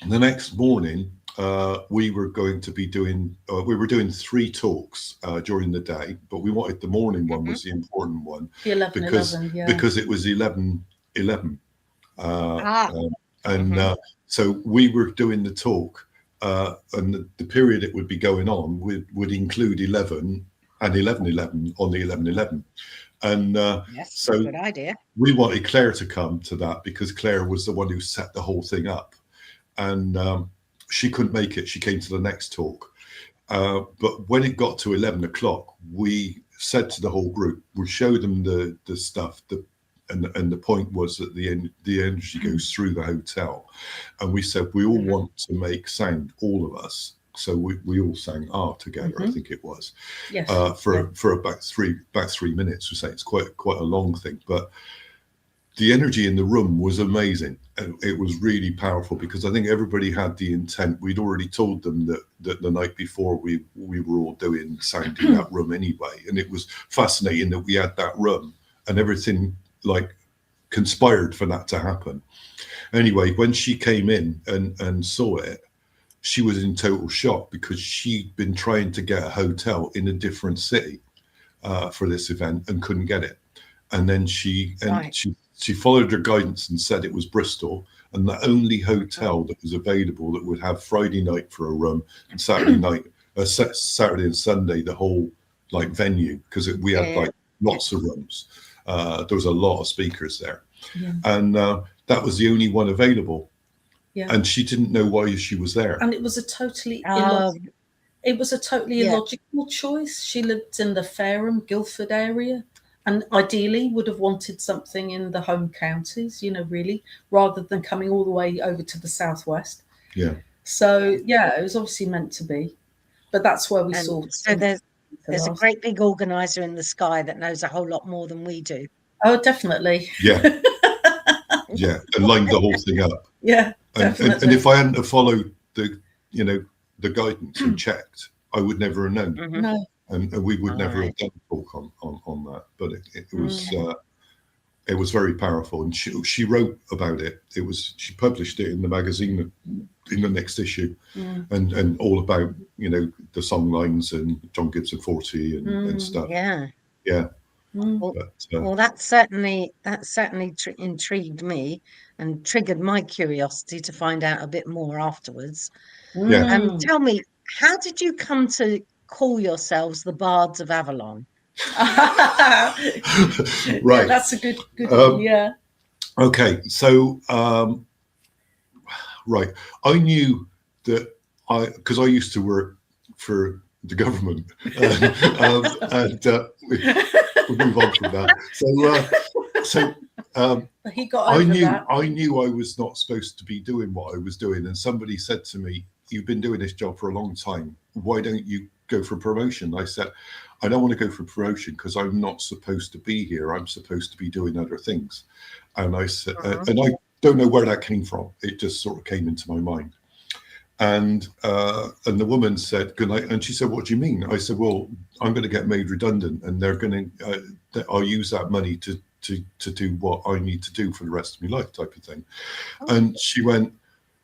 the next morning we were going to be doing 3 talks during the day, but we wanted the morning one was the important one, the 11, because it was 11:11. And so we were doing the talk, and the period it would be going on would include 11 and 11:11 on the 11:11. And Yes, so good idea. we wanted Claire to come to that because Claire was the one who set the whole thing up. And she couldn't make it. She came to the next talk. But when it got to 11 o'clock, we said to the whole group, we showed them the stuff, and the point was that the energy goes through the hotel. And we said, we all want to make sound, all of us. So we all sang together, I think it was, Yes. For about 3 minutes or so. It's quite a long thing, but the energy in the room was amazing, and it was really powerful because I think everybody had the intent. We'd already told them that the night before we were all doing sound in that room anyway, and it was fascinating that we had that room and everything like conspired for that to happen. Anyway, when she came in and saw it, she was in total shock because she'd been trying to get a hotel in a different city for this event and couldn't get it. And then she followed her guidance and said it was Bristol, and the only hotel that was available that would have Friday night for a room and Saturday night, Saturday and Sunday, the whole like venue, because we had like lots of rooms. There was a lot of speakers there, and that was the only one available. Yeah. And she didn't know why she was there. And it was a totally illogical choice. She lived in the Fareham, Guildford area, and ideally would have wanted something in the home counties, really, rather than coming all the way over to the southwest. Yeah. So, it was obviously meant to be. But that's where we saw. So there's a great big organizer in the sky that knows a whole lot more than we do. Oh, definitely. Yeah. Yeah, and lined the whole thing up. Yeah. And if I hadn't have followed the guidance and checked, I would never have known. No. And we would never have done a talk on that. But it was very powerful. And she wrote about it. She published it in the magazine in the next issue, and all about the song lines and John Gibson 40 and stuff. Yeah. Yeah. Well, that certainly intrigued me and triggered my curiosity to find out a bit more afterwards. Yeah. Tell me, how did you come to call yourselves the Bards of Avalon? Right. Yeah, that's a good one. Yeah. Okay, so right, I knew that because I used to work for the government, and we'll move on from that. He got over that. I knew I was not supposed to be doing what I was doing, and somebody said to me, "You've been doing this job for a long time. Why don't you go for promotion?" I said, "I don't want to go for promotion because I'm not supposed to be here. I'm supposed to be doing other things." And I said, and I don't know where that came from. It just sort of came into my mind. And the woman said, "Good night." And she said, "What do you mean?" I said, "Well, I'm going to get made redundant, and they're going to. I'll use that money to do what I need to do for the rest of my life," type of thing. And she went,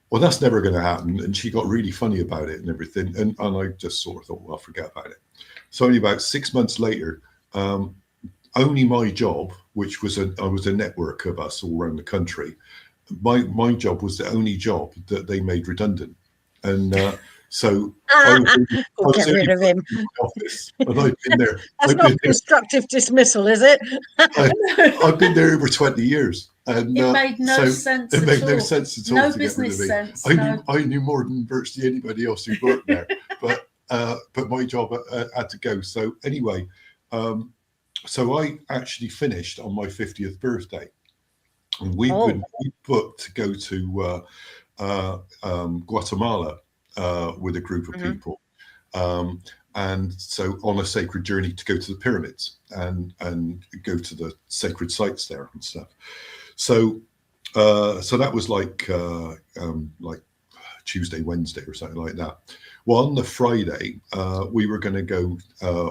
"Well, that's never going to happen." And she got really funny about it and everything. And I just sort of thought, well, forget about it. So only about 6 months later, only my job, which was I was a network of us all around the country. My job was the only job that they made redundant. And so We'll get rid of him. Office, and I've been there. That's not constructive dismissal, is it? I've been there over 20 years. And it made no sense. It made no sense at all. No to business get rid of me. sense. I knew more than virtually anybody else who worked there, but my job had to go. So anyway, so I actually finished on my 50th birthday, and we booked to go to Guatemala with a group of people. And so on a sacred journey to go to the pyramids and go to the sacred sites there and stuff. So that was like Tuesday, Wednesday or something like that. Well, on the Friday, we were going to go,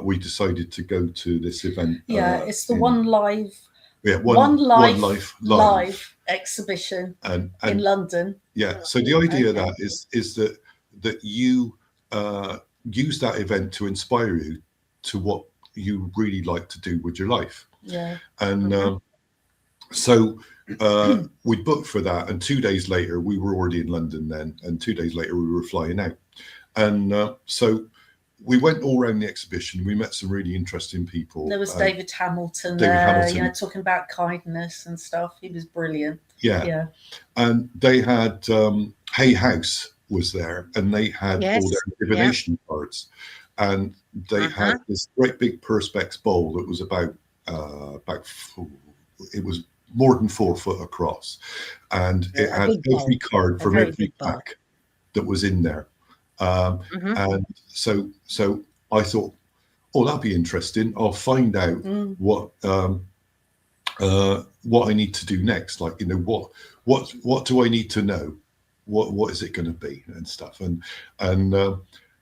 we decided to go to this event. Yeah, it's the One Life. Yeah, One Life live exhibition in London. Yeah. So the idea of that is that you use that event to inspire you to what you really like to do with your life. Yeah. And so we booked for that, and 2 days later we were already in London then, and 2 days later we were flying out. And so we went all around the exhibition. We met some really interesting people. There was David Hamilton there, you know, talking about kindness and stuff. He was brilliant. Yeah. And they had Hay House was there, and they had all their divination cards, and they had this great big perspex bowl that was about it was more than 4 foot across, and it had every card from every pack that was in there. And so I thought, oh, that'd be interesting. I'll find out what I need to do next. Like, you know, what do I need to know? What is it going to be and stuff? And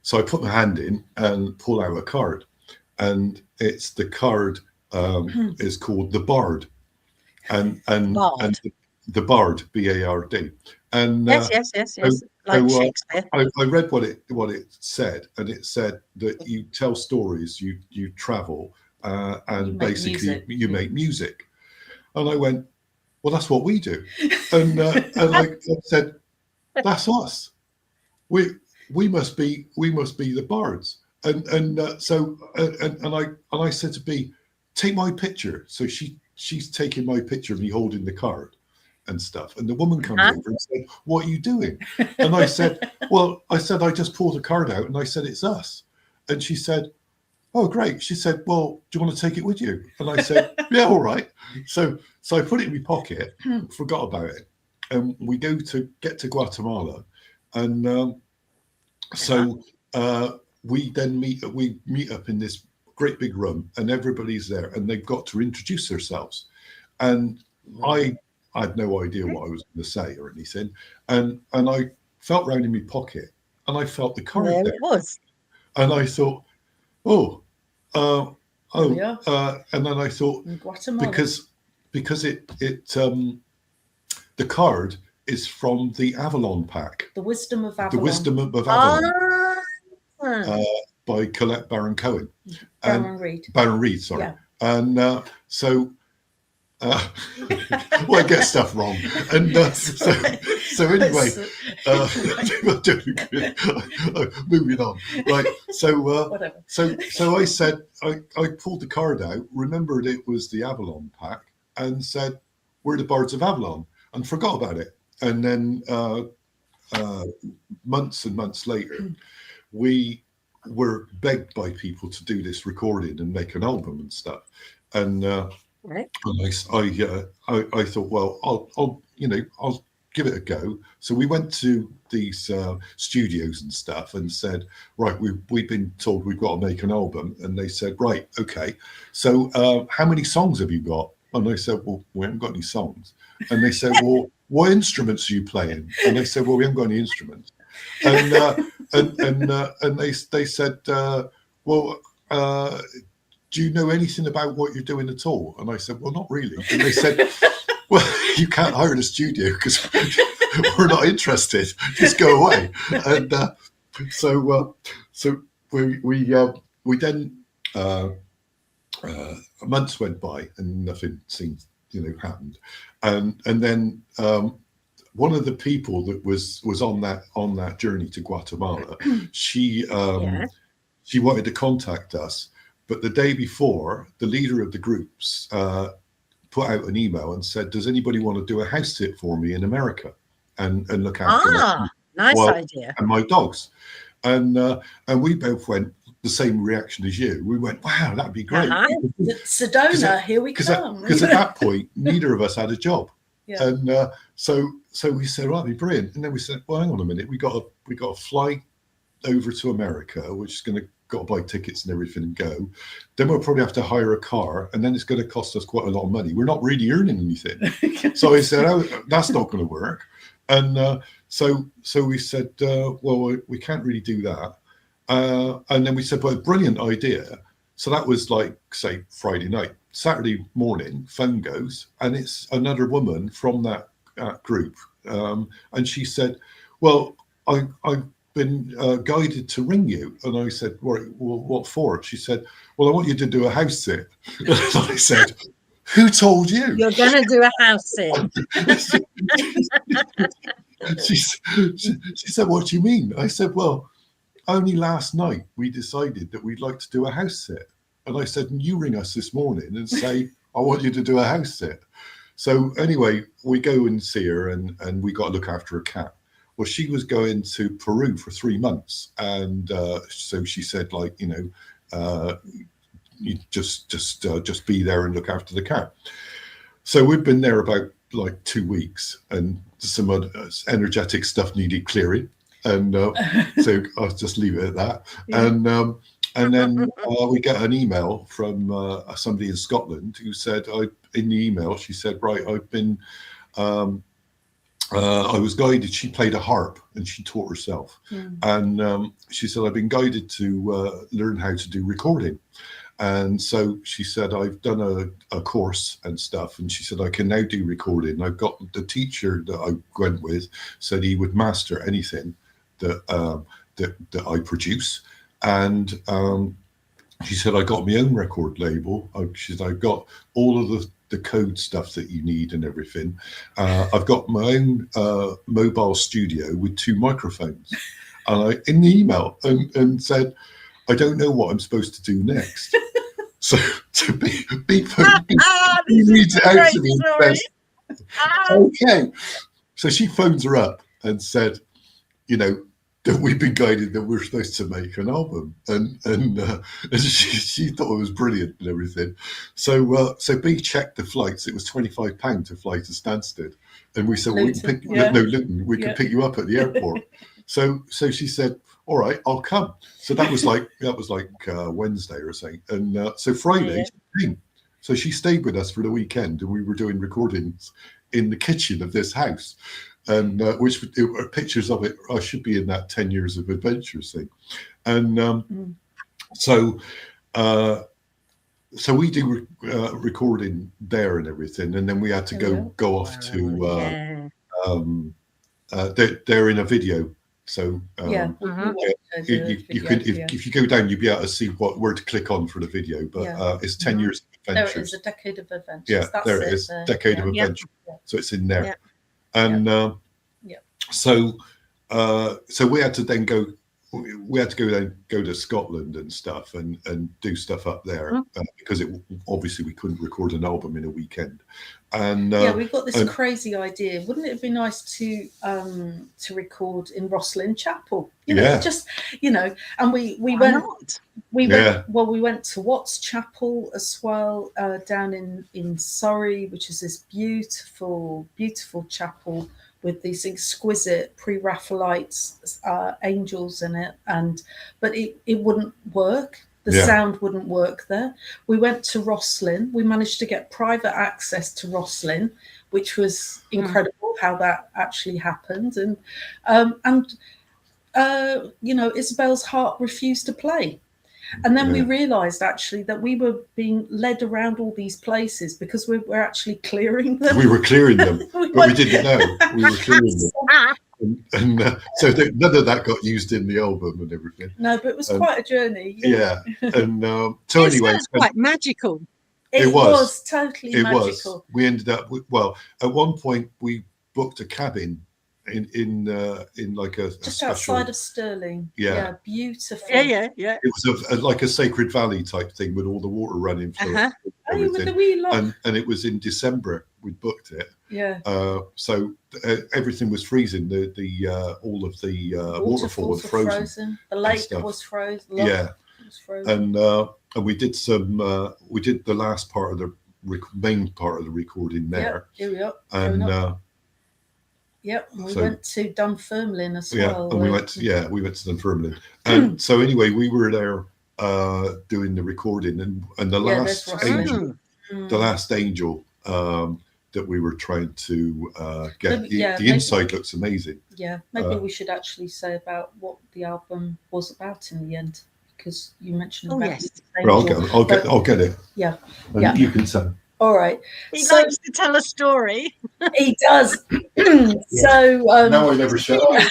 so I put my hand in and pull out a card, and it's the card is called the Bard, and the Bard, B-A-R-D. And yes. Like Shakespeare. I read what it said, and it said that you tell stories, you travel, and basically you make music. And I went, well, that's what we do. And I said, that's us. We must be the Bards. And I said to B, take my picture. So she's taking my picture of me holding the card and stuff. And the woman comes over and said, what are you doing? And I said, I just pulled a card out, and I said, it's us. And she said, oh, great. She said, well, do you want to take it with you? And I said, yeah, all right. So I put it in my pocket, forgot about it. And we get to Guatemala. And we then meet up in this great big room, and everybody's there, and they've got to introduce themselves. And I had no idea what I was going to say or anything. And I felt round in my pocket, and I felt the card there. It was. And I thought, and then I thought, because it the card is from the Avalon pack. The Wisdom of Avalon. The Wisdom of Avalon. By Colette Baron Cohen. Baron Reed, sorry. Yeah. And I get stuff wrong. And so anyway, moving on. Right. So I said, I pulled the card out, remembered it was the Avalon pack, and said, we're the Bards of Avalon, and forgot about it. And then months and months later, we were begged by people to do this recording and make an album and stuff. And I thought, well, I'll give it a go. So we went to these studios and stuff and said, right, we've been told we've got to make an album. And they said, right, okay. So how many songs have you got? And I said, well, we haven't got any songs. And they said, well, what instruments are you playing? And they said, well, we haven't got any instruments. And they said, well, do you know anything about what you're doing at all? And I said, well, not really. And they said, well, you can't hire in a studio because we're not interested. Just go away. And so we then months went by and nothing seemed happened. And then one of the people that was on that journey to Guatemala, she wanted to contact us. But the day before, the leader of the groups put out an email and said, does anybody want to do a house sit for me in America and look after nice idea. And my dogs. And we both went the same reaction as you. We went, wow, that'd be great. Sedona, here we come. Because at that point, neither of us had a job. Yeah. And so we said, well, that'd be brilliant. And then we said, well, hang on a minute, we got to fly over to America, which is going to got to buy tickets and everything and go. Then we'll probably have to hire a car, and then it's going to cost us quite a lot of money. We're not really earning anything. So I said, oh, that's not going to work. And so we said, well, we can't really do that. And then we said, well, brilliant idea. So that was like, say, Friday night. Saturday morning, phone goes, and it's another woman from that group. And she said, well, I've been guided to ring you. And I said, well, what for? She said, well, I want you to do a house sit. And I said, Who told you? You're going to do a house sit. she said, what do you mean? I said, well, only last night we decided that we'd like to do a house sit. And I said, and you ring us this morning and say, I want you to do a house sit. So anyway, we go and see her, and we got to look after a cat. Well, she was going to Peru for 3 months. And so she said, like, you just be there and look after the cat. So we've been there about like 2 weeks, and some energetic stuff needed clearing. And so I'll just leave it at that. Yeah. And then we get an email from somebody in Scotland who said, in the email, she said, right, I've been, I was guided, she played a harp and she taught herself. And she said, I've been guided to learn how to do recording. And so she said, I've done a course and stuff. And she said, I can now do recording. I've got the teacher that I went with said he would master anything that I produce. And she said, I got my own record label. She said, I've got all of the code stuff that you need and everything. I've got my own mobile studio with 2 microphones. And I, in the email, and said, I don't know what I'm supposed to do next. So to be reads it out to me and says, okay. So she phones her up and said, that we've been guided that we're supposed to make an album, and she thought it was brilliant and everything. So B checked the flights. It was £25 to fly to Stansted, and we said, well, we can pick Luton. We can pick you up at the airport. So she said, all right, I'll come. So that was like Wednesday or something, and so Friday she came. So she stayed with us for the weekend, and we were doing recordings in the kitchen of this house. And which are pictures of it. I should be in that 10 years of adventures thing, and so we do recording there and everything, and then we had to go off to they're in a video, so you can if you go down, you'll be able to see where to click on for the video. But it's 10 years of adventures. There it is, a decade of adventures. Yeah, there it is, decade of adventure. So it's in there. And so we had to then go to Scotland and stuff and do stuff up there because obviously we couldn't record an album in a weekend. And we've got this crazy idea. Wouldn't it be nice to record in Rosslyn Chapel? And we went. We went to Watts Chapel as well, down in Surrey, which is this beautiful chapel with these exquisite pre-Raphaelite angels in it, but it wouldn't work. The sound wouldn't work there. We went to Rosslyn. We managed to get private access to Rosslyn, which was incredible how that actually happened. And Isabel's heart refused to play. And then we realised actually that we were being led around all these places because we were actually clearing them. We were clearing them, but we didn't know we were clearing them. And so none of that got used in the album and everything. No, but it was quite a journey. Yeah. And so anyway, it's quite magical. It was totally magical. We ended up at one point we booked a cabin in like a just special, outside of Stirling. Yeah, beautiful. Yeah. It was like a Sacred Valley type thing with all the water running through it. And it was in December we booked it. Yeah. So everything was freezing. The all of the waterfall was frozen. The lake was frozen. Yeah. Was frozen. And we did the last part of the main part of the recording there. Here we are. And we went to Dunfermline as well. Yeah, and we went to Dunfermline. And so anyway, we were there doing the recording, and the last angel that we were trying to get. The inside looks amazing. Yeah, maybe we should actually say about what the album was about in the end, because you mentioned about I'll get it. Yeah. And you can say. All right. He likes to tell a story. He does. So now I never shut up.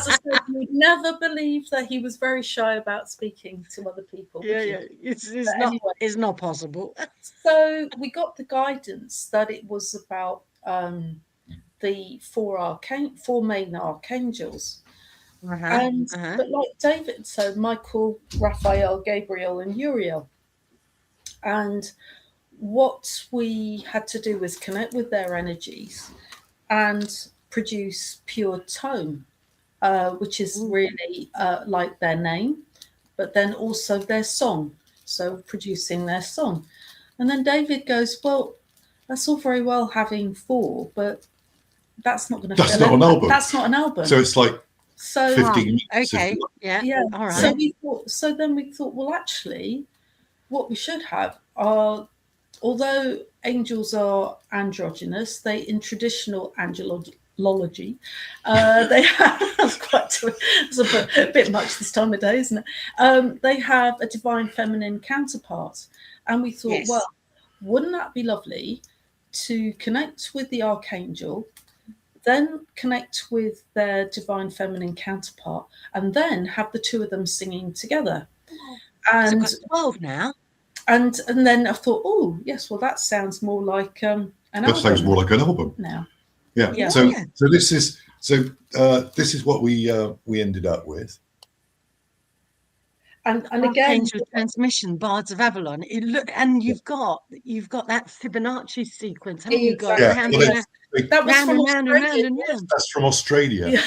as I said, you would never believe that he was very shy about speaking to other people. Yeah. It's not possible. So we got the guidance that it was about the four main archangels. But like David, so Michael, Raphael, Gabriel, and Uriel. And what we had to do was connect with their energies and produce pure tone, which is really like their name, but then also their song. So producing their song. And then David goes, well, that's all very well having four, but that's not going to That's not an album. That's not an album. So it's like 15 minutes. Okay. Yeah. All right. So then we thought, well, actually, what we should have are, although angels are androgynous, they in traditional angelology, they have it's a bit much this time of day, isn't it? They have a divine feminine counterpart, and we thought, well, wouldn't that be lovely to connect with the archangel, then connect with their divine feminine counterpart, and then have the two of them singing together. And so 12 now. And then I thought, oh yes, well that sounds more like an album. That sounds more like an album now. Yeah. So this is what we ended up with. And again, Angel Transmission, Bards of Avalon. And you've got that Fibonacci sequence, haven't you got? That was from Australia. That's from Australia.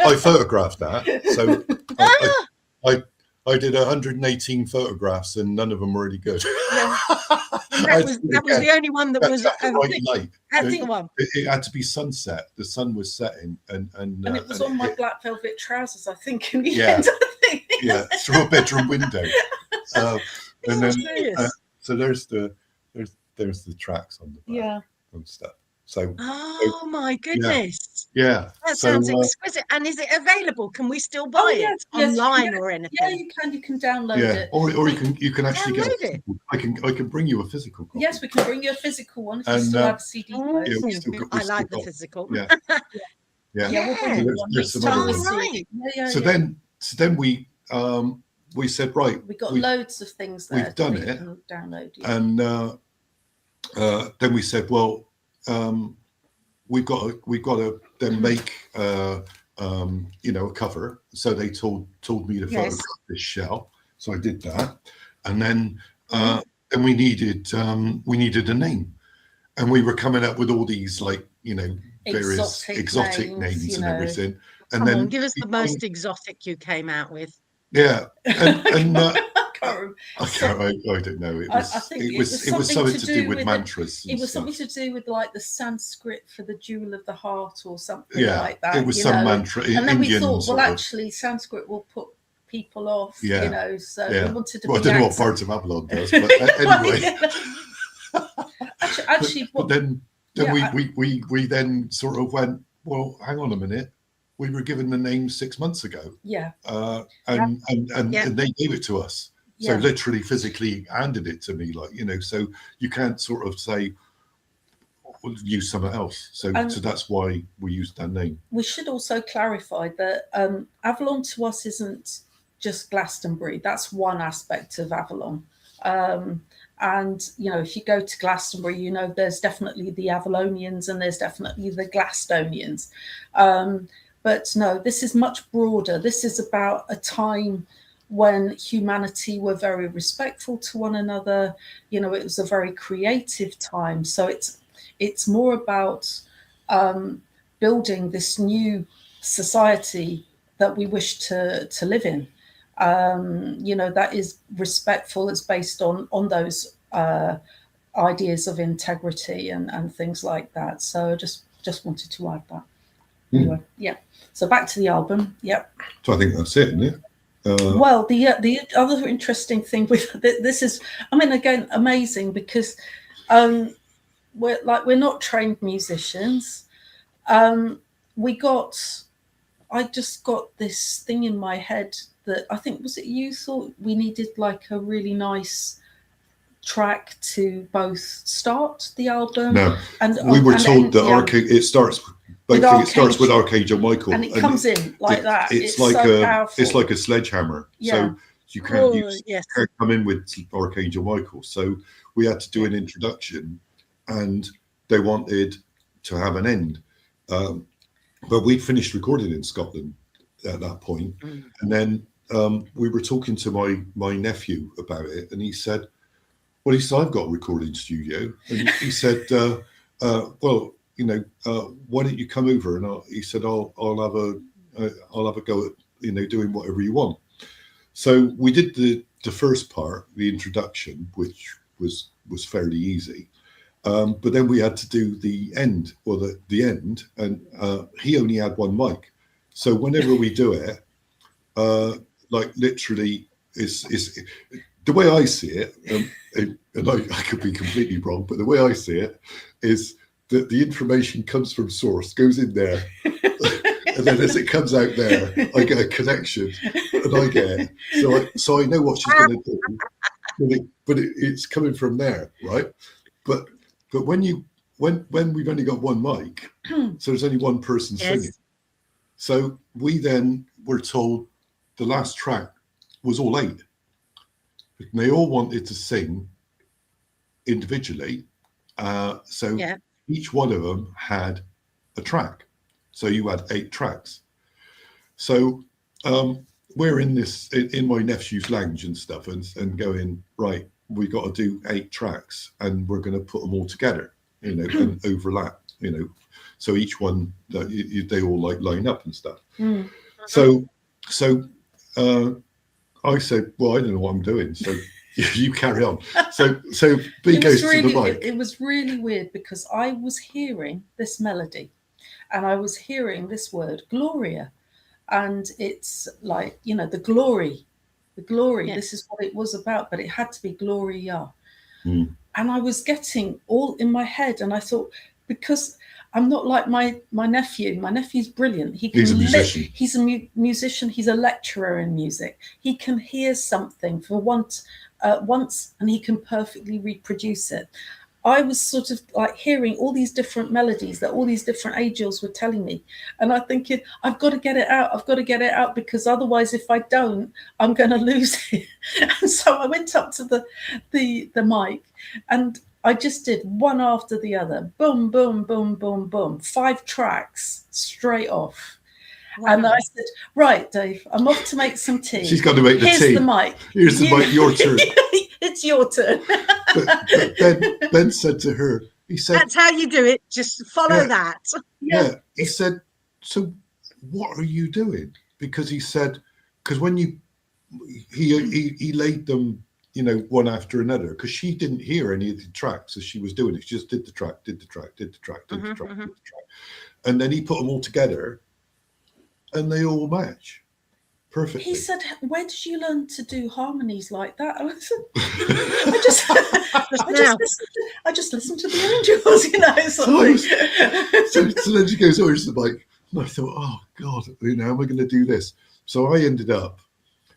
I photographed that. So I did 118 photographs, and none of them were really good. That was the only one that was light. That's the one. It had to be sunset. The sun was setting, and it was on my black velvet trousers, I think. In the end, I think. Through a bedroom window. And then so there's the tracks on the back and stuff. So my goodness. Yeah. That sounds exquisite. And is it available? Can we still buy it online or anything? Yeah, you can download it. Or you can actually get it. I can bring you a physical copy. Yes, we can bring you a physical one if you still have a CD player. I like the physical. Yeah. There's some other ones. So then we said, right, we got loads of things there. We've done it. Download. And then we said, well, we've got to then make a cover. So they told me to photograph this shell. So I did that, and then we needed a name, and we were coming up with all these various exotic names and everything. And then give us the most exotic you came out with. Yeah, and I don't know. It was something to do with mantras. It was something to do with like the Sanskrit for the jewel of the heart or something like that. It was some mantra. And then we thought, well, actually, Sanskrit will put people off. So we wanted to. Well, I don't know what Bards of Avalon does, but anyway. But then we then sort of went, well, hang on a minute. We were given the name 6 months ago. Yeah. And they gave it to us. So literally physically handed it to me, so you can't sort of say, use something else. So that's why we used that name. We should also clarify that Avalon to us isn't just Glastonbury. That's one aspect of Avalon. And, if you go to Glastonbury, there's definitely the Avalonians and there's definitely the Glastonians. But no, this is much broader. This is about a time when humanity were very respectful to one another. It was a very creative time. So it's more about building this new society that we wish to live in. That is respectful. It's based on those ideas of integrity and things like that. So I just wanted to add that. Anyway, so back to the album. So I think that's it, isn't it? Well, the other interesting thing with this is, again, amazing because we're not trained musicians. I just got this thing in my head that I think, was it you thought we needed like a really nice track to both start the album? No, and we were and told end that the album? it starts. Basically, it starts with Archangel Michael, and it comes in like that. It's like so a powerful. It's like a sledgehammer. Yeah. So you can't Yes. can't come in with Archangel Michael. So we had to do an introduction, and they wanted to have an end. But we'd finished recording in Scotland at that point, and then we were talking to my nephew about it, and he said, "Well, he said I've got a recording studio," and he said, "Well, you know, why don't you come over?" And he said, "I'll have a go at doing whatever you want." So we did the first part, the introduction, which was fairly easy. But then we had to do the end, or the end, and he only had one mic. So whenever we do it, like literally, is the way I see it, and I could be completely wrong, but the way I see it is that the information comes from source, goes in there, and then as it comes out there, I get a connection, and I get it. So I know what she's going to do, but it's coming from there, right? But when we've only got one mic, so there's only one person singing. So we then were told the last track was all 8. And they all wanted to sing individually. Each one of them had a track. So you had 8 tracks. So we're in my nephew's lounge and stuff, and going, right, we got to do 8 tracks, and we're going to put them all together, and overlap, so each one they all like line up and stuff. So I said, well, I don't know what I'm doing, so you carry on. So B goes to the mic. It was really weird, because I was hearing this melody, and I was hearing this word Gloria, and it's like, the glory. Yes. This is what it was about, but it had to be Gloria. And I was getting all in my head, and I thought, because I'm not like my nephew. My nephew's brilliant. He's a musician. He's a musician. He's a lecturer in music. He can hear something for once, and he can perfectly reproduce it. I was sort of like hearing all these different melodies that all these different angels were telling me. And I'm thinking, I've got to get it out. I've got to get it out, because otherwise, if I don't, I'm going to lose it. And so I went up to the mic, and I just did one after the other. Boom, boom, boom, boom, boom. 5 tracks straight off. Wow. And I said, right, Dave, I'm off to make some tea. She's got to make the tea. Here's the mic. Here's the mic, your turn. It's your turn. But then Ben said to her, he said, that's how you do it. Just follow that. Yeah. He said, so what are you doing? Because he said, because when he laid them, one after another, because she didn't hear any of the tracks as she was doing it. She just did the track. And then he put them all together, and they all match perfectly. He said, where did you learn to do harmonies like that? I said, I just listened to the angels, So then she goes over to the mic, and I thought, oh God, how am I going to do this? So I ended up,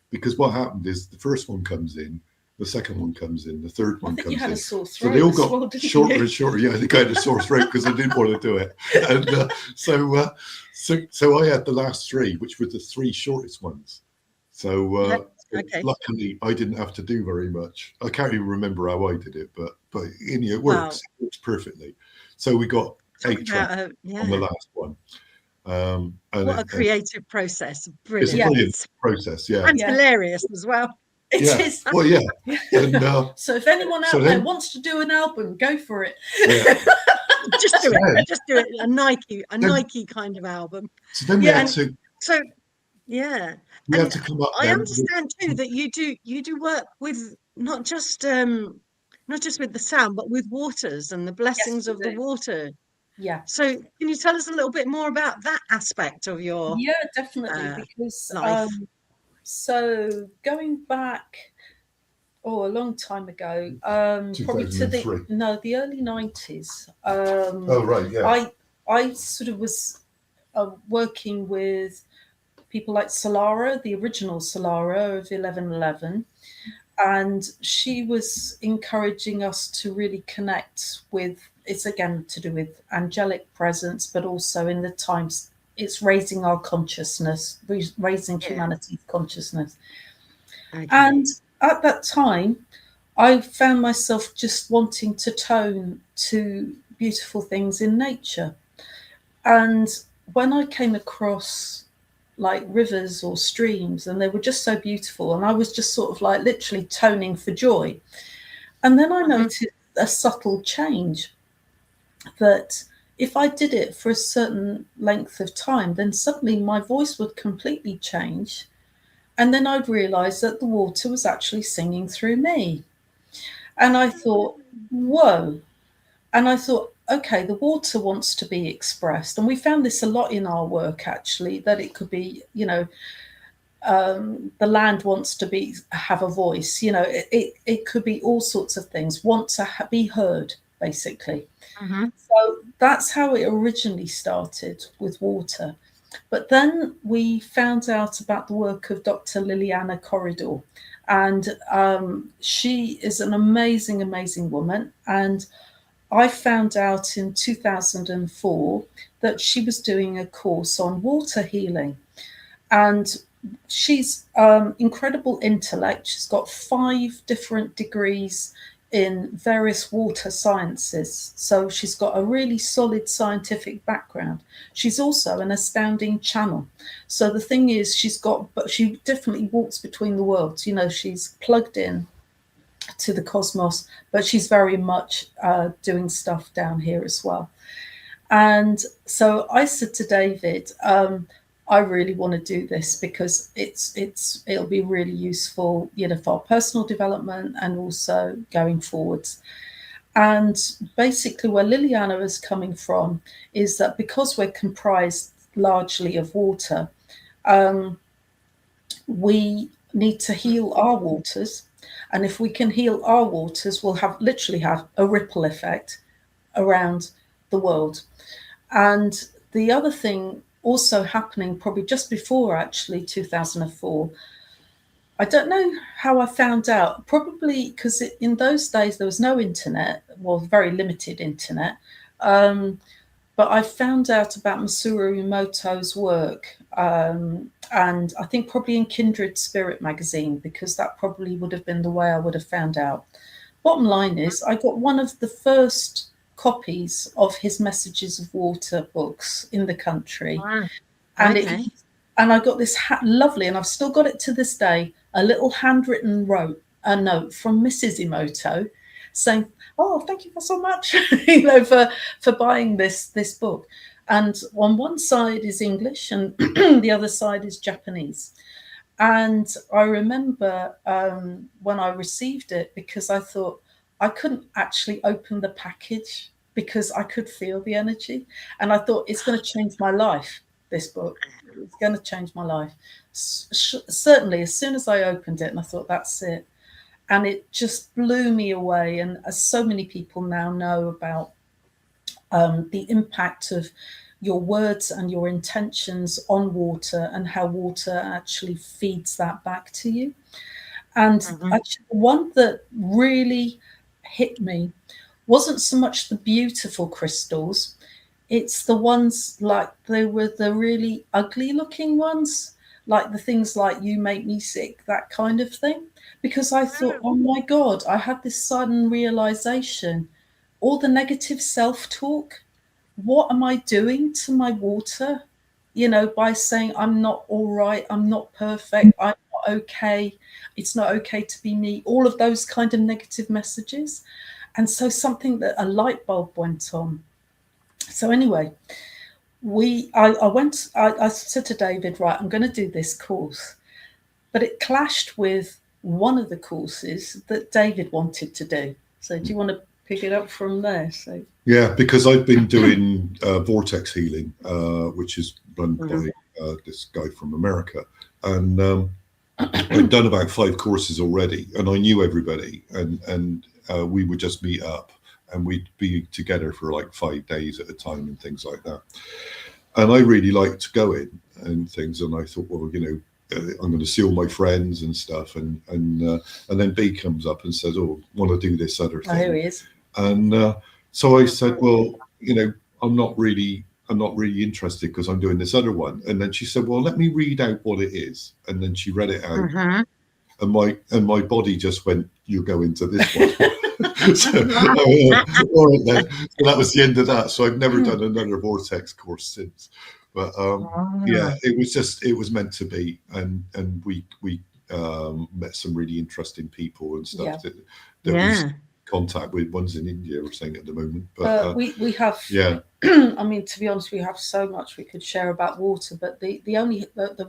because what happened is the first one comes in, the second one comes in, the third one comes in. Had a sore throat, so they all got shorter and shorter. Yeah, they got a sore throat because I didn't want to do it. And so I had the last 3, which were the 3 shortest ones. So luckily I didn't have to do very much. I can't even remember how I did it, but it works. It works perfectly. So we got 8 tracks on the last one. And what a creative process. Brilliant. It's a brilliant process, yeah. And hilarious as well. It is. Well, yeah. And, so if anyone out there wants to do an album, go for it. Yeah. Just do it. Just do it. A Nike kind of album. So then we had to. So yeah. We had to come up. I understand too that you do work with not just with the sound, but with waters and the blessings of the water. Yeah. So can you tell us a little bit more about that aspect of your definitely, because life? So going back a long time ago, probably to the early 90s. Oh right, yeah. I sort of was working with people like Solara, the original Solara of 1111, And she was encouraging us to really connect with, it's again to do with angelic presence, but also in the times it's raising our consciousness, raising humanity's consciousness. Okay. And at that time, I found myself just wanting to tone to beautiful things in nature. And when I came across like rivers or streams, and they were just so beautiful, and I was just sort of like literally toning for joy. And then I noticed a subtle change, that if I did it for a certain length of time, then suddenly my voice would completely change. And then I'd realize that the water was actually singing through me. And I thought, whoa. And I thought, okay, the water wants to be expressed. And we found this a lot in our work, actually, that it could be, the land wants to have a voice. It could be all sorts of things, want to be heard, basically. So that's how it originally started with water. But then we found out about the work of Dr. Liliana Corridor. And she is an amazing, amazing woman. And I found out in 2004 that she was doing a course on water healing. And she's incredible intellect. She's got 5 different degrees in various water sciences. So she's got a really solid scientific background. She's also an astounding channel. So the thing is, but she definitely walks between the worlds. She's plugged in to the cosmos, but she's very much doing stuff down here as well. And so I said to David, I really want to do this because it'll be really useful, for our personal development and also going forwards. And basically where Liliana is coming from is that because we're comprised largely of water, we need to heal our waters. And if we can heal our waters, we'll literally have a ripple effect around the world. And the other thing also happening probably just before actually 2004, I don't know how I found out, probably because in those days there was no internet, well, very limited internet. But I found out about Masaru Emoto's work, and I think probably in Kindred Spirit magazine, because that probably would have been the way I would have found out. Bottom line is, I got one of the first copies of his Messages of Water books in the country. Wow. And Okay. and I got this lovely, and I've still got it to this day, a little handwritten note from Mrs. Emoto saying, "Oh, thank you so much, for buying this book." And on one side is English, and the other side is Japanese. And I remember when I received it, because I thought I couldn't actually open the package because I could feel the energy, and I thought it's going to change my life. This book, it's going to change my life. Certainly, as soon as I opened it, and I thought, that's it. And it just blew me away. And as so many people now know about the impact of your words and your intentions on water, and how water actually feeds that back to you. And actually, the one that really hit me wasn't so much the beautiful crystals. It's the ones like they were the really ugly looking ones, like the things like "you make me sick," that kind of thing. Because I thought, oh my God, I had this sudden realization, all the negative self-talk, what am I doing to my water? By saying I'm not all right, I'm not perfect, I'm not okay, it's not okay to be me, all of those kind of negative messages. And so a light bulb went on. So anyway, I said to David, right, I'm going to do this course. But it clashed with one of the courses that David wanted to do. So do you want to pick it up from there? So yeah, because I've been doing vortex healing, which is run by this guy from America. And I'd done about 5 courses already, and I knew everybody, and we would just meet up. And we'd be together for like 5 days at a time and things like that. And I really liked going and things. And I thought, well, I'm going to see all my friends and stuff, and then B comes up and says, "Oh, want to do this other thing?" Oh, here he is. And so I said, "Well, I'm not really interested because I'm doing this other one." And then she said, "Well, let me read out what it is." And then she read it out, and my body just went, "You're going to this one." So, all right then. So that was the end of that. So I've never done another Vortex course since. But yeah, it was meant to be, and we met some really interesting people and stuff that was contact with. One's in India or something at the moment. But we have, yeah. I mean, to be honest, we have so much we could share about water, but the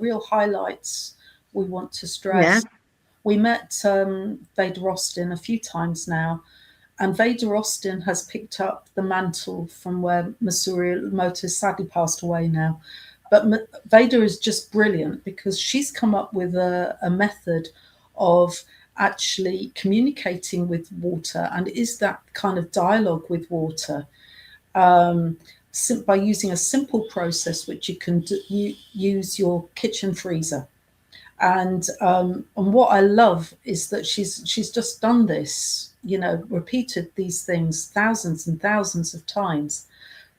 real highlights we want to stress. We met Vader Austin a few times now, and Vader Austin has picked up the mantle from where Masuri Emoto sadly passed away now. But Vader is just brilliant because she's come up with a method of actually communicating with water, and is that kind of dialogue with water by using a simple process which you can use your kitchen freezer. And what I love is that she's just done this, repeated these things thousands and thousands of times,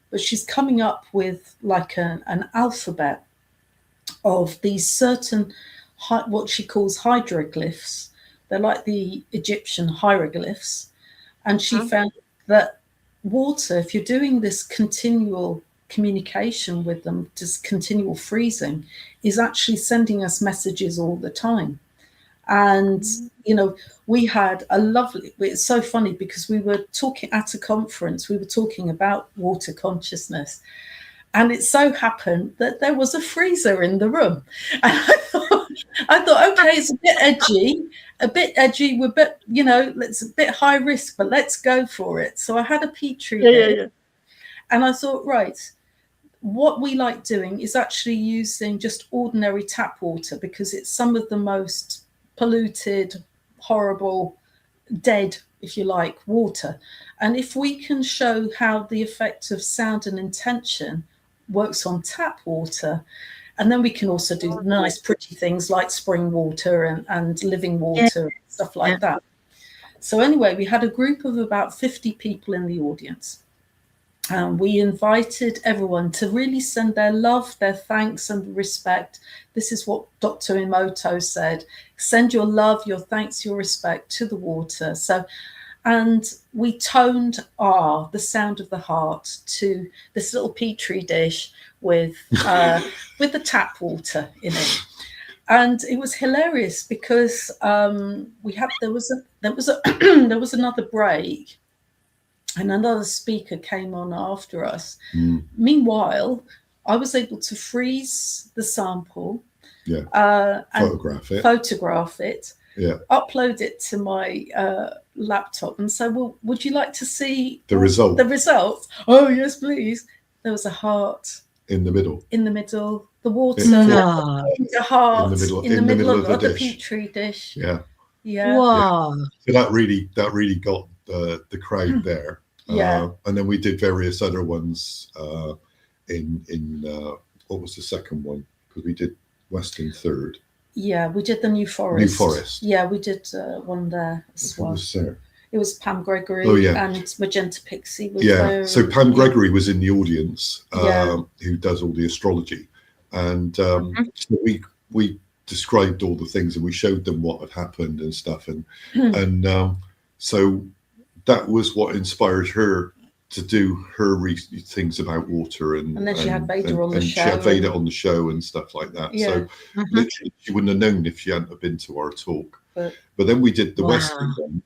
but she's coming up with like an alphabet of these certain what she calls hieroglyphs. They're like the Egyptian hieroglyphs, and she found that water, if you're doing this continual communication with them, just continual freezing, is actually sending us messages all the time. And we had it's so funny because we were talking at a conference, we were talking about water consciousness, and it so happened that there was a freezer in the room. And I thought, okay, it's a bit edgy, we're it's a bit high risk, but let's go for it. So I had a Petri dish, and I thought, right, what we like doing is actually using just ordinary tap water because it's some of the most polluted, horrible, dead, if you like, water. And if we can show how the effect of sound and intention works on tap water, and then we can also do nice, pretty things like spring water and living water, and stuff like that. So anyway, we had a group of about 50 people in the audience. We invited everyone to really send their love, their thanks and respect. This is what Dr. Emoto said. Send your love, your thanks, your respect to the water. And we toned the sound of the heart to this little Petri dish with the tap water in it. And it was hilarious because there was another break. And another speaker came on after us. Meanwhile, I was able to freeze the sample, photograph it, upload it to my laptop, and say, "Well, would you like to see the result?" The result? Oh, yes, please. There was a heart in the middle. The water, the heart in the middle of the Petri dish. Yeah. Wow. So that really got the crowd there. And then we did various other ones in what was the second one? Because we did Western third. Yeah, we did the New Forest. Yeah, we did one there as well. It was Pam Gregory and Magenta Pixie. So Pam Gregory was in the audience, who does all the astrology, and so we described all the things and we showed them what had happened and stuff, and so that was what inspired her to do her things about water, and then she had Vader on the show. She had Vader on the show and stuff like that. So literally, she wouldn't have known if she hadn't have been to our talk. But then we did the Western one.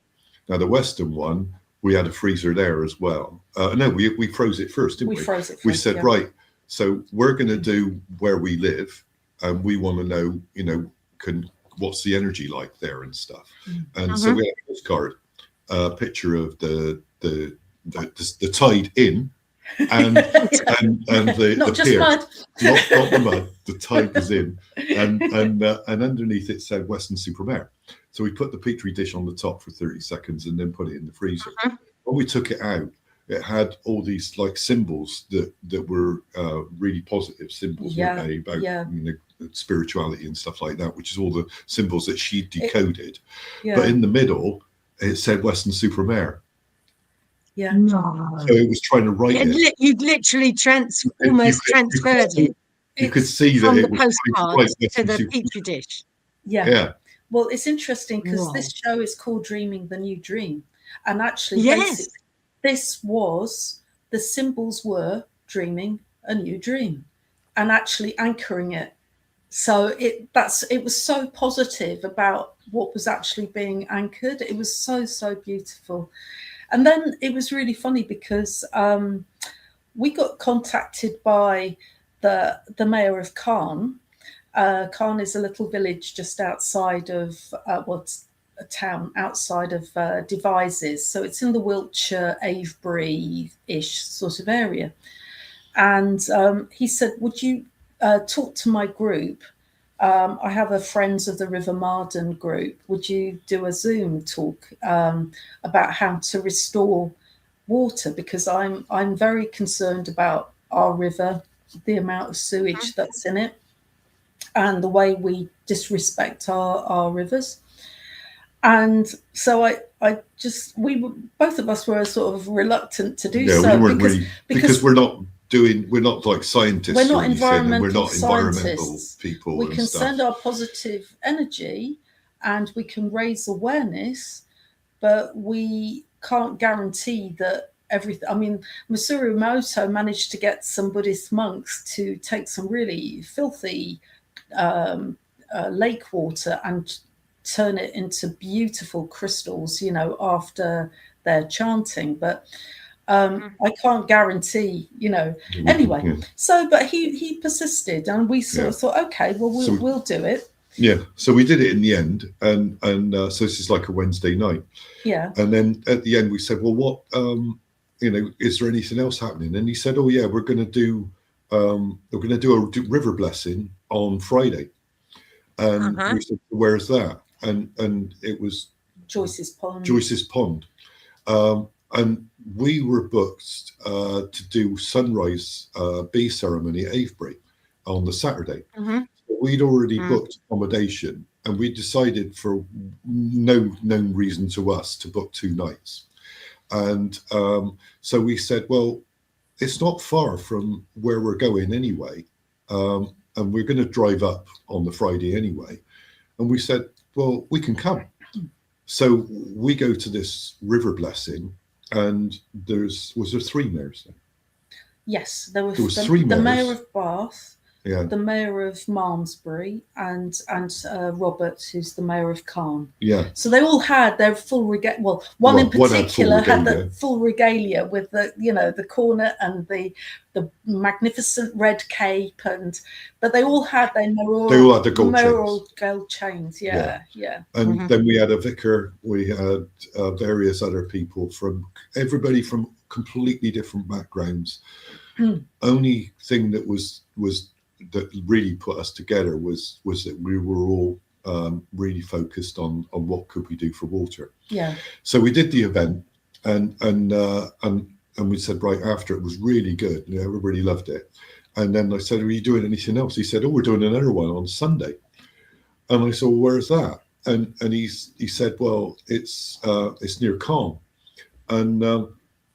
Now the Western one, we had a freezer there as well. No, we froze it first, didn't we? We froze it first. We said, right, so we're going to do where we live, and we want to know, what's the energy like there and stuff. And so we had a postcard, picture of the tide in, and the not just pier. mud, not the mud. The tide was in, and underneath it said Western Supermare. So we put the Petri dish on the top for 30 seconds and then put it in the freezer. When we took it out, it had all these like symbols that were really positive symbols, weren't they, about you know, spirituality and stuff like that, which is all the symbols that she decoded. But in the middle, it said Weston-super-Mare. Yeah. So it was trying to write it. You'd literally almost transferred it. You could see from that the it was postcards to the petri dish. Yeah. Well, it's interesting because this show is called Dreaming the New Dream. And actually, this was, the symbols were dreaming a new dream and actually anchoring it. So it was so positive about what was actually being anchored. It was so, so beautiful. And then it was really funny because we got contacted by the mayor of Caen. Caen is a little village just outside of what's a town outside of Devizes. So it's in the Wiltshire, Avebury-ish sort of area. And he said, would you talk to my group? I have a Friends of the River Marden group. Would you do a Zoom talk about how to restore water? Because I'm very concerned about our river, the amount of sewage that's in it, and the way we disrespect our rivers. And so both of us were sort of reluctant to do so. We weren't because we're not like scientists. We're not environmental people. We can send our positive energy and we can raise awareness, but we can't guarantee that everything. I mean, Masaru Emoto managed to get some Buddhist monks to take some really filthy lake water and turn it into beautiful crystals, you know, after their chanting. But I can't guarantee, you know. Anyway, so but he persisted, and we sort of thought, okay, well we'll do it. Yeah, so we did it in the end, and so this is like a Wednesday night. Yeah. And then at the end we said, well, what, you know, is there anything else happening? And he said, oh yeah, we're going to do a river blessing on Friday. And we said, where's that? And it was Joyce's Pond. And we were booked to do sunrise bee ceremony at Avebury on the Saturday. We'd already booked accommodation, and we decided for no known reason to us to book 2 nights. And so we said, well, it's not far from where we're going anyway, and we're going to drive up on the Friday anyway. And we said, well, we can come. So we go to this river blessing, and was there 3 mayors there? Yes, there was 3 mayors. The mayor of Bath, yeah, the mayor of Malmesbury, and Robert, who's the mayor of Caen. Yeah. So they all had their full regalia. Well, one in particular had the full regalia with the, you know, the cornet and the magnificent red cape, but they all had their gold chains. Yeah. And then we had a vicar. We had various other people everybody from completely different backgrounds. Only thing that was that really put us together was that we were all really focused on what could we do for water. Yeah. So we did the event, and we said right after, it was really good. Yeah, everybody loved it. And then I said, are you doing anything else? He said, oh, we're doing another one on Sunday. And I said, well, where's that? And he said, well, it's near Caen. And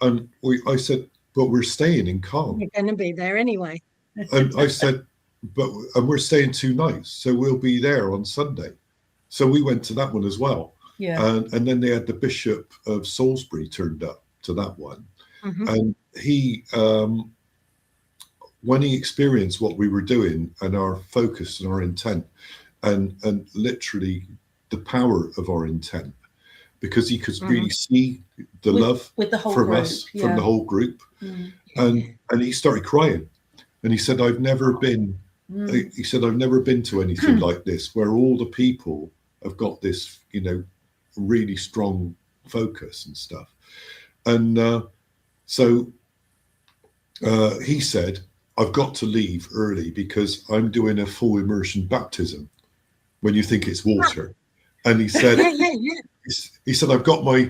I said, but we're staying in Caen. We're going to be there anyway. And I said, and we're staying 2 nights, so we'll be there on Sunday. So we went to that one as well. Yeah. And then they had the Bishop of Salisbury turned up to that one. And he, when he experienced what we were doing and our focus and our intent, and literally the power of our intent, because he could really see the love from us, from the whole group. And he started crying. And he said, I've never been to anything like this, where all the people have got this, you know, really strong focus and stuff. And so he said, I've got to leave early because I'm doing a full immersion baptism when you think it's water. And he said, he said, I've got my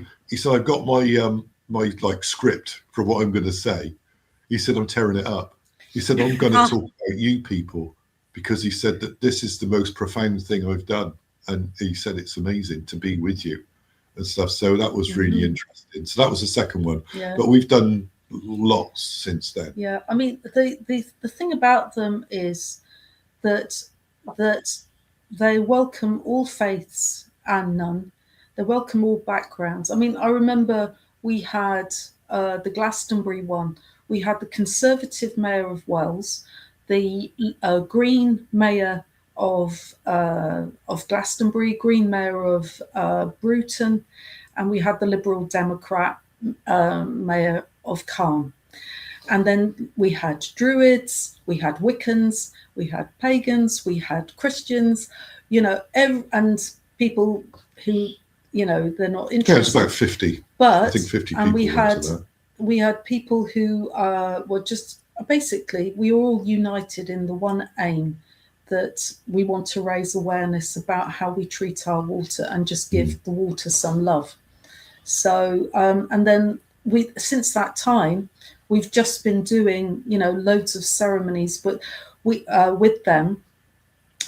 like script for what I'm going to say. He said, I'm tearing it up. He said, I'm going to talk about you people, because he said that this is the most profound thing I've done. And he said, it's amazing to be with you and stuff. So that was really interesting. So that was the second one. Yeah. But we've done lots since then. Yeah. I mean, the thing about them is that they welcome all faiths and none. They welcome all backgrounds. I mean, I remember we had the Glastonbury one. We had the Conservative Mayor of Wells, the Green Mayor of Glastonbury, Green Mayor of Bruton, and we had the Liberal Democrat Mayor of Calne. And then we had Druids, we had Wiccans, we had pagans, we had Christians, you know, and people who, you know, they're not interested. Yeah, it's about 50. But I think 50 people. And we had people who were just basically, we were all united in the one aim that we want to raise awareness about how we treat our water and just give the water some love. So, and then since that time, we've just been doing, you know, loads of ceremonies, but with them.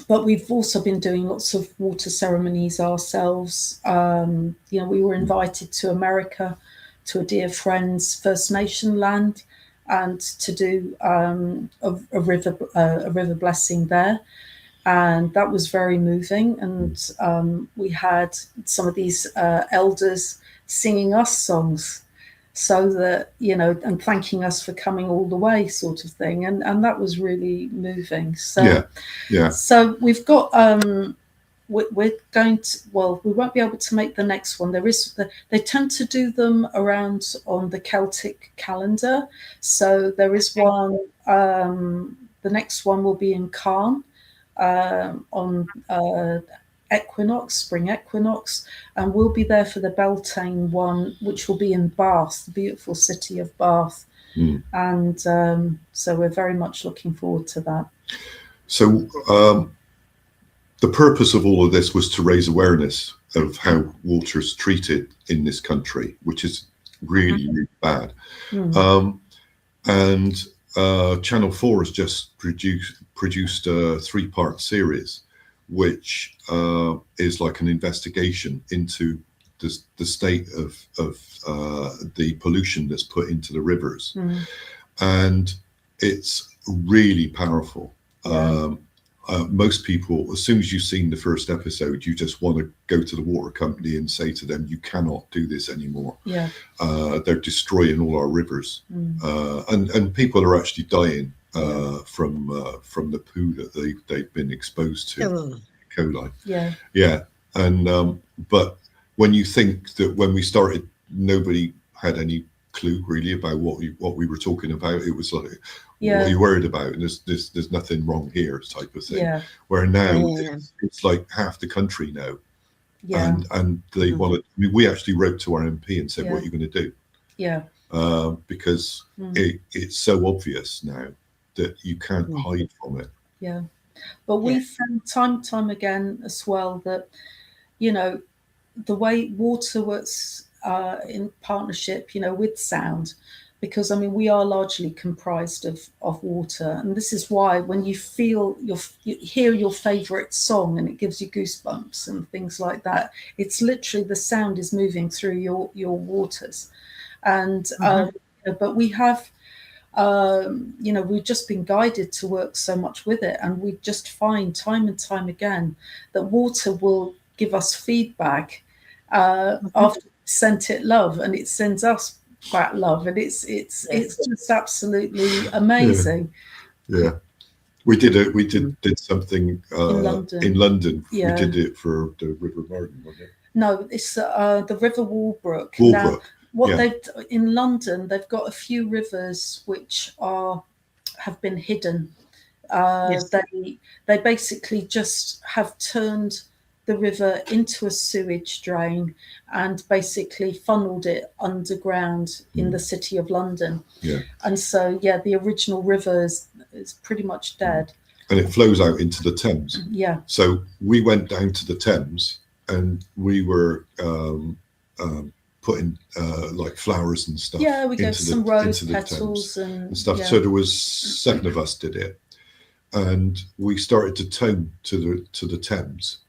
But we've also been doing lots of water ceremonies ourselves. You know, we were invited to America, to a dear friend's First Nation land, and to do a river blessing there. And that was very moving. And we had some of these elders singing us songs, so that, you know, and thanking us for coming all the way, sort of thing. And that was really moving. So yeah. So we've got we're going to, well, we won't be able to make the next one. They tend to do them around on the Celtic calendar. So there is one, the next one will be in Calne on equinox, spring equinox, and we'll be there for the Beltane one, which will be in Bath, the beautiful city of Bath. And so we're very much looking forward to that. So the purpose of all of this was to raise awareness of how water's treated in this country, which is really, really bad. And Channel 4 has just produced a 3-part series, which is like an investigation into the state of the pollution that's put into the rivers. And it's really powerful. Most people, as soon as you've seen the first episode, you just want to go to the water company and say to them, you cannot do this anymore. They're destroying all our rivers. And people are actually dying from the poo that they've been exposed to. Coli. And but when you think that when we started, nobody had any clue really about what we were talking about. It was like, what are you worried about? And there's nothing wrong here, type of thing. Where now it's like half the country now. And they want to. I mean, we actually wrote to our MP and said, what are you going to do? Because it's so obvious now that you can't hide from it. But we found time again as well that, you know, the way water works in partnership, you know, with sound, because I mean, we are largely comprised of water. And this is why when you hear your favorite song and it gives you goosebumps and things like that, it's literally the sound is moving through your waters. And but we have you know, we've just been guided to work so much with it, and we just find time and time again that water will give us feedback after we sent it love, and it sends us back love, and it's just absolutely amazing. We did something in London. We did it for the River Martin, wasn't it? No, it's the River Walbrook. Now, what they've in London, they've got a few rivers which have been hidden. They basically just have turned the river into a sewage drain and basically funneled it underground in the city of London. And so the original river is pretty much dead. And it flows out into the Thames. So we went down to the Thames and we were putting like flowers and stuff. Yeah, we gave some rose petals and stuff. Yeah. So there was 7 of us did it, and we started to tow to the Thames,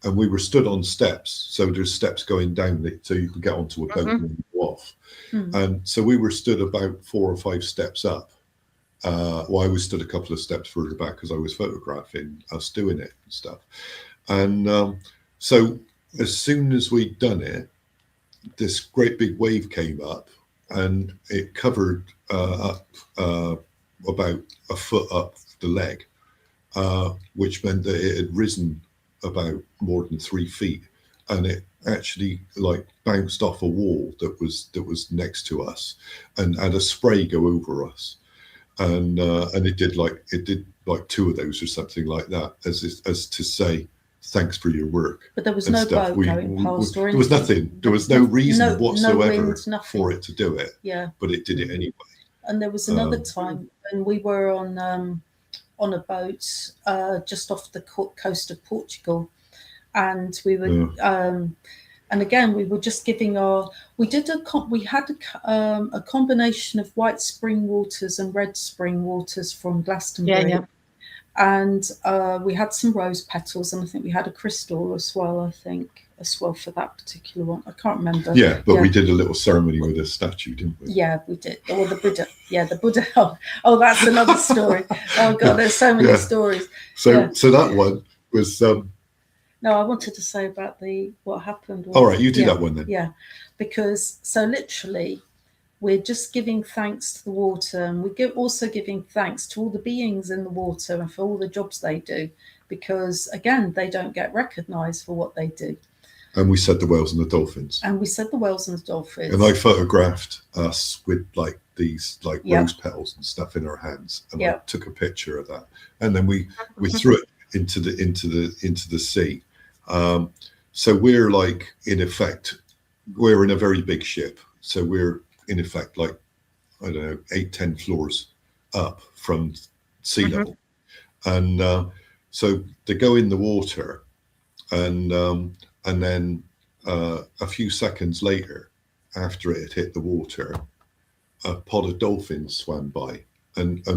and we were stood on steps. So there's steps going down it, so you could get onto a boat and go off. And so we were stood about 4 or 5 steps up. Well, I was stood a couple of steps further back because I was photographing us doing it and stuff. And so as soon as we'd done it, this great big wave came up, and it covered up about a foot up the leg, which meant that it had risen about more than 3 feet, and it actually like bounced off a wall that was next to us, and had a spray go over us, and it did like 2 of those or something like that, as to say thanks for your work. But there was no boat going past or anything. There was nothing. There was no reason whatsoever no wind, for it to do it. Yeah. But it did it anyway. And there was another time when we were on a boat just off the coast of Portugal, and we were and again we were just giving we had a combination of white spring waters and red spring waters from Glastonbury. Yeah. And we had some rose petals, and I think we had a crystal as well, for that particular one. I can't remember. Yeah, but we did a little ceremony with a statue, didn't we? Yeah, we did. Or the Buddha. Yeah, the Buddha. Oh, that's another story. Oh, God, there's so many stories. So that one was... No, I wanted to say about what happened. All right, you do that one then. Yeah, because so literally... we're just giving thanks to the water, and we're also giving thanks to all the beings in the water and for all the jobs they do, because, again, they don't get recognised for what they do. And we said the whales and the dolphins. And I photographed us with like these like rose petals and stuff in our hands, and I took a picture of that, and then we threw it into the sea. So we're like, in effect, we're in a very big ship, so we're in effect like, I don't know, 8-10 floors up from sea level, and so they go in the water, and then a few seconds later, after it had hit the water, a pod of dolphins swam by, and I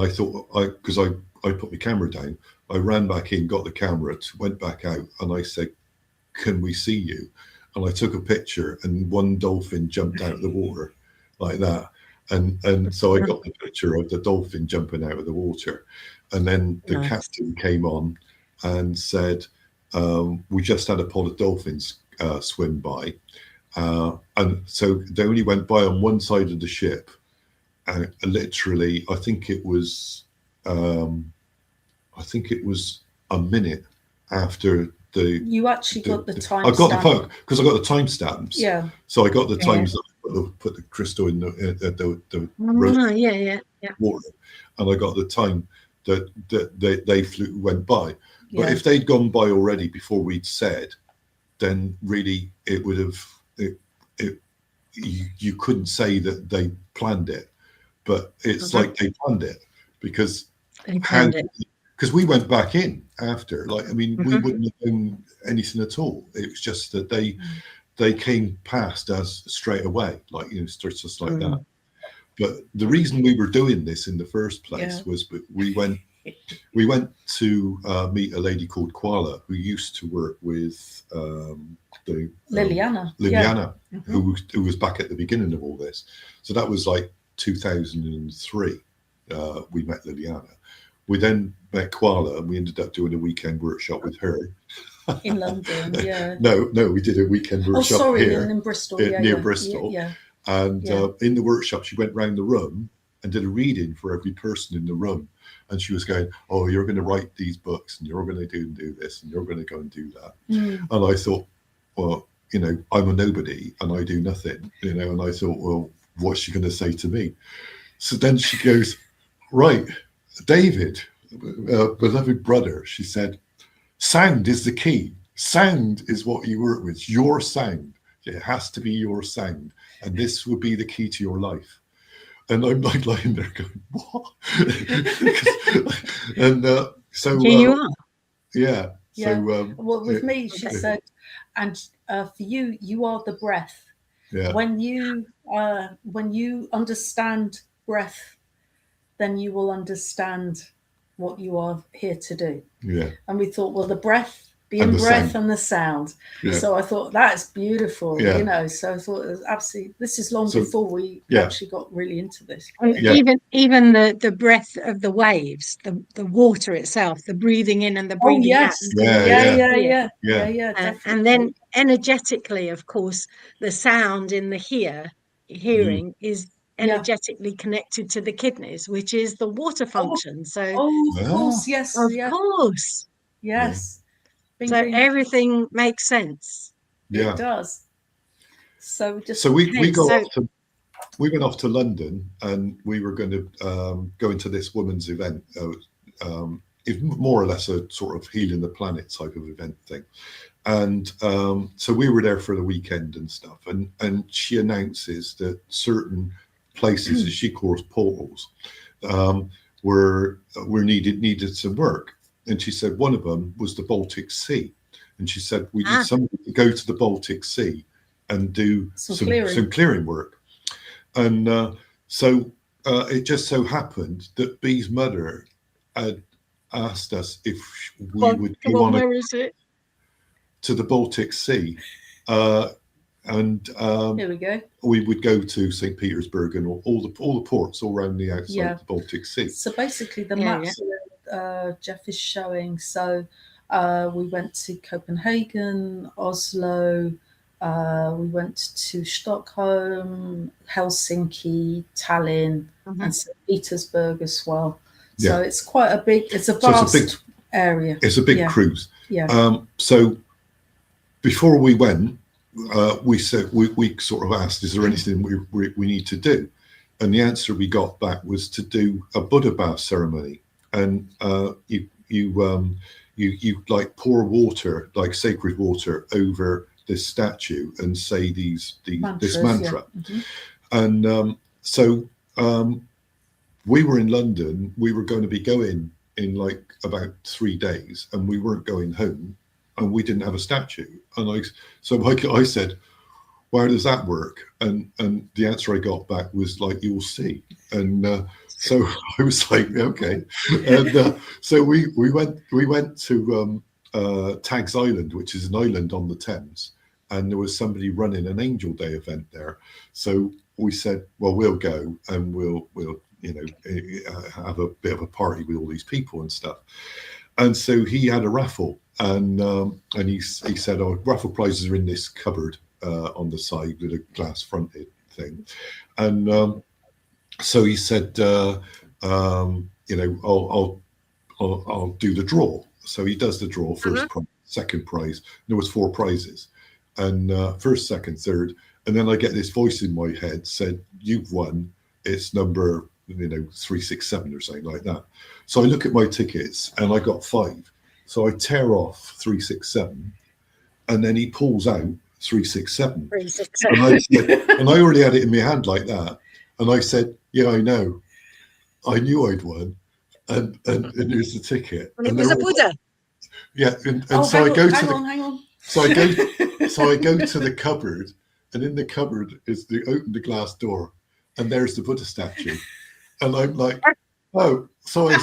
thought, because I put my camera down, I ran back in, got the camera, went back out, and I said, "Can we see you?" And I took a picture, and one dolphin jumped out of the water like that. And so I got the picture of the dolphin jumping out of the water. And then the captain came on and said, we just had a pod of dolphins swim by. And so they only went by on one side of the ship. And literally, I think it was a minute after you actually got the time. I got the phone because I got the timestamps. Yeah. So I got the times that put the crystal in the water, and I got the time that they went by. But if they'd gone by already before we'd said, then really it would have. You couldn't say that they planned it, but it's like they planned it because because we went back in after, like, I mean, we wouldn't have known anything at all. It was just that they came past us straight away, like, you know, just like that. But the reason we were doing this in the first place was we went to meet a lady called Koala, who used to work with Liliana, who was back at the beginning of all this. So that was like 2003. We met Liliana. We then met Koala, and we ended up doing a weekend workshop with her in London. Yeah. No, we did a weekend workshop here in Bristol, near Bristol. Yeah. And in the workshop, she went round the room and did a reading for every person in the room. And she was going, "Oh, you're going to write these books, and you're going to do this, and you're going to go and do that." And I thought, well, you know, I'm a nobody and I do nothing, you know. And I thought, well, what's she going to say to me? So then she goes, "Right, David, beloved brother," she said, "sound is the key. Sound is what you work with. Your sound. It has to be your sound. And this would be the key to your life." And I'm like lying there going, "What?" And so here you are. Yeah. Yeah. So well, with me, she said, and for you, you are the breath. Yeah. When you understand breath, then you will understand what you are here to do. Yeah. And we thought, well, the breath, And the breath sound. and the sound. Yeah. So I thought that's beautiful, Yeah. you know. So I thought it was absolutely. This is long So, before we yeah. actually got really into this. And Yeah. even the breath of the waves, the water itself, the breathing in and the breathing out. Yeah. And then energetically, of course, the sound in the hearing is energetically connected to the kidneys, which is the water function. So of course, yes, of course, yes. So everything makes sense. It does. So just we went off to London, and we were going to go into this woman's event. It's more or less a sort of healing the planet type of event thing. And so we were there for the weekend and stuff. And she announces that certain places, as she calls portals, were needed some work. And she said one of them was the Baltic Sea. And she said, we need somebody to go to the Baltic Sea and do some clearing work. And so it just so happened that Bee's mother had asked us if we would go on to the Baltic Sea. And here we go. We would go to St. Petersburg and all the ports all around the outside of the Baltic Sea. So basically the maps Jeff is showing. So we went to Copenhagen, Oslo, we went to Stockholm, Helsinki, Tallinn, and St. Petersburg as well. So it's quite a vast area. It's a big cruise. Yeah. So before we went, we said we sort of asked, is there anything we need to do? And the answer we got back was to do a Buddha bath ceremony, and you like pour water, like sacred water, over this statue and say this mantra. And so we were in London. We were going to be going in like about 3 days, and we weren't going home, and we didn't have a statue. And I said, "Where does that work?" And the answer I got back was like, "You'll see." And so I was like, "Okay." And so we went to Tags Island, which is an island on the Thames, and there was somebody running an Angel Day event there. So we said, "Well, we'll go, and we'll have a bit of a party with all these people and stuff." And so he had a raffle, and he said, "Oh, raffle prizes are in this cupboard on the side with a glass fronted thing." And so he said, "I'll do the draw." So he does the draw, first prize, second prize. There was 4 prizes, and first, second, third. And then I get this voice in my head said, "You've won. It's number 367 or something like that." So I look at my tickets, and I got 5. So I tear off 367, and then he pulls out 367. 367. And I already had it in my hand like that. And I said, "Yeah, I know. I knew I'd won." And here's the ticket. And it was a Buddha. Yeah, and so I go to the cupboard, and in the cupboard is open the glass door, and there's the Buddha statue. And I'm like, "Oh." So I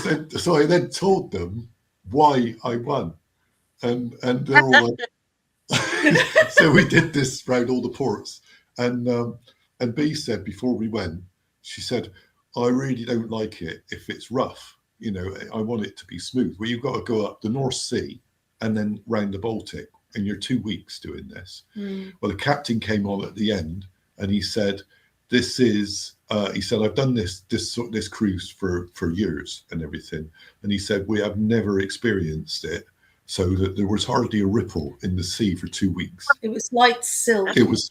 then told them why I won, and they're all like, so we did this around all the ports, and B said before we went, she said, "I really don't like it if it's rough. I want it to be smooth. Well, you've got to go up the North Sea and then round the Baltic, and you're 2 weeks doing this." Well, the captain came on at the end, and he said, "This is," he said, "I've done this cruise for years and everything," and he said, "We have never experienced it so that there was hardly a ripple in the sea for 2 weeks. It was like silk. It was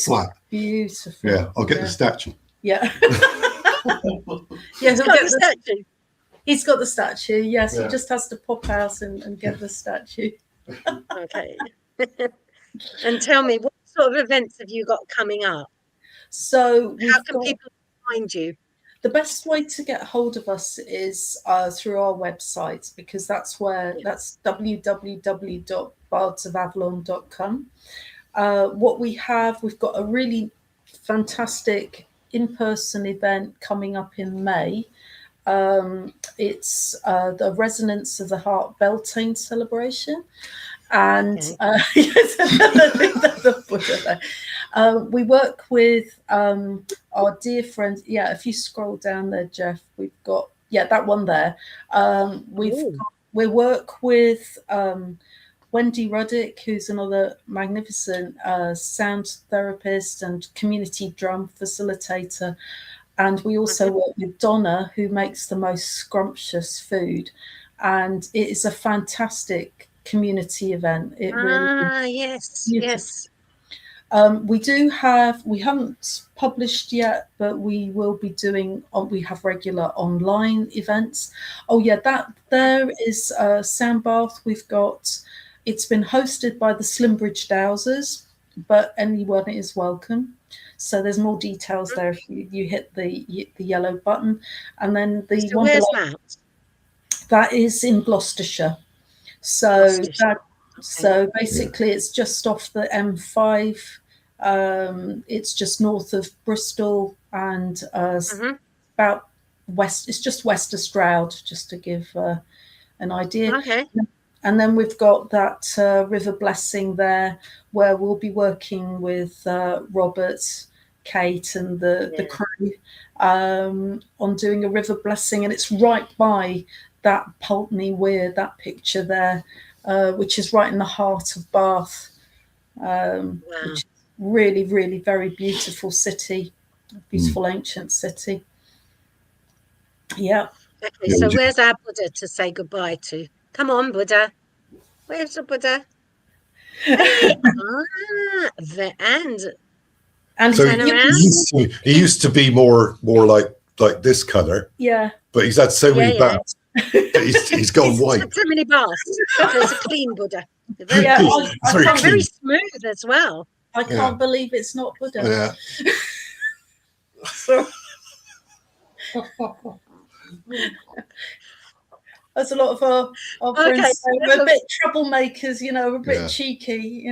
flat. Beautiful. Yeah, I'll get the statue." Yeah. Yes, I'll get the statue. He's got the statue. Yes, he just has to pop out and get the statue. Okay. And tell me, what sort of events have you got coming up? So how can people find you? The best way to get hold of us is through our website, because that's www.bardsofavalon.com. What we've got a really fantastic in-person event coming up in May. It's the Resonance of the Heart Beltane celebration. And we work with our dear friends. Yeah, if you scroll down there, Jeff, we've got that one there. We work with Wendy Ruddick, who's another magnificent sound therapist and community drum facilitator. And we also work with Donna, who makes the most scrumptious food. And it is a fantastic community event. It really yes. We haven't published yet, but we will be doing, we have regular online events. There is a sound bath we've got. It's been hosted by the Slimbridge Dowsers, but anyone is welcome. So there's more details there if you hit the yellow button. And then where's that? That is in Gloucestershire. So basically it's just off the M5. It's just north of Bristol and about west. It's just west of Stroud, just to give an idea. Okay. And then we've got that River Blessing there, where we'll be working with Robert, Kate, and the crew on doing a river blessing, and it's right by that Pulteney Weir, that picture there, which is right in the heart of Bath, which is really, really very beautiful city, beautiful ancient city. Yeah. Okay, so where's our Buddha to say goodbye to? Come on, Buddha. Where's the Buddha? Hey, and so he used to be more like this color. Yeah. But he's had so many baths. He's gone white. So many baths. So it's a clean Buddha. Very smooth as well. I can't believe it's not Buddha. Yeah. There's a lot of our friends. We're a bit troublemakers, we're a bit cheeky,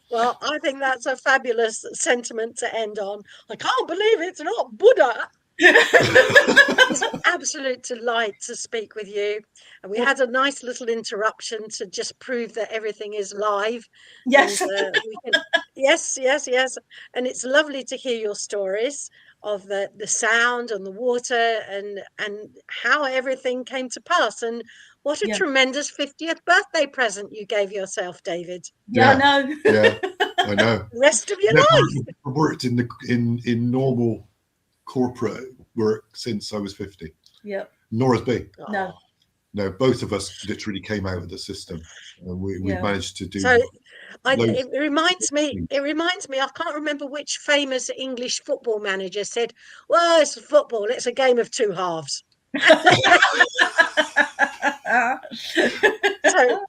Well, I think that's a fabulous sentiment to end on. I can't believe it's not Buddha. It's an absolute delight to speak with you. And we had a nice little interruption to just prove that everything is live. Yes. And, yes. And it's lovely to hear your stories of the sound and the water and how everything came to pass. And what a tremendous 50th birthday present you gave yourself, David. Yeah, I know. Yeah, I know. The rest of your life. I've worked in normal corporate work since I was 50. Yeah. Nor has B. No, both of us literally came out of the system, and we managed to do. So it reminds me. I can't remember which famous English football manager said, "Well, it's football. It's a game of two halves." So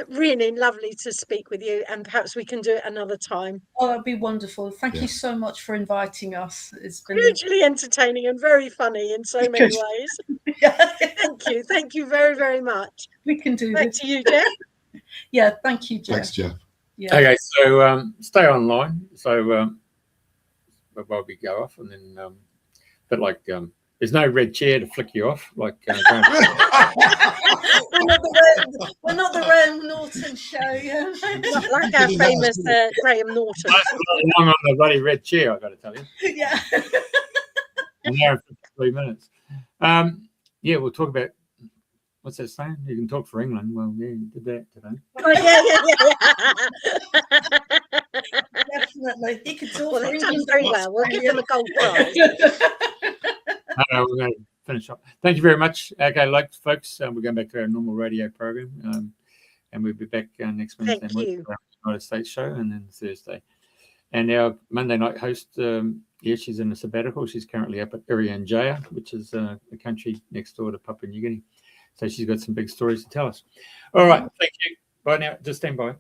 really lovely to speak with you, and perhaps we can do it another time. Oh, that'd be wonderful. Thank you so much for inviting us. It's been hugely entertaining and very funny in so many ways. Thank you very, very much. We can do this. Back to you, Jeff. Yeah, thank you, Jeff. Thanks, Jeff. Yeah. Okay, so stay online. So while we go off, and then but like there's no red chair to flick you off. Like we're not the Graham Norton show. Yeah, not like our famous Graham Norton. Long on the bloody red chair, I've got to tell you. Yeah. An hour and 53 minutes. We'll talk about what's that saying? You can talk for England. Well, yeah, you did that today. Oh, definitely. He could talk for England very well. We'll give them a gold prize. We're going to finish up. Thank you very much. Okay, folks, we're going back to our normal radio program, and we'll be back next Wednesday morning for our United States show, and then Thursday. And our Monday night host, she's in a sabbatical. She's currently up at Irian Jaya, which is a country next door to Papua New Guinea. So she's got some big stories to tell us. All right, thank you. Bye now. Just stand by.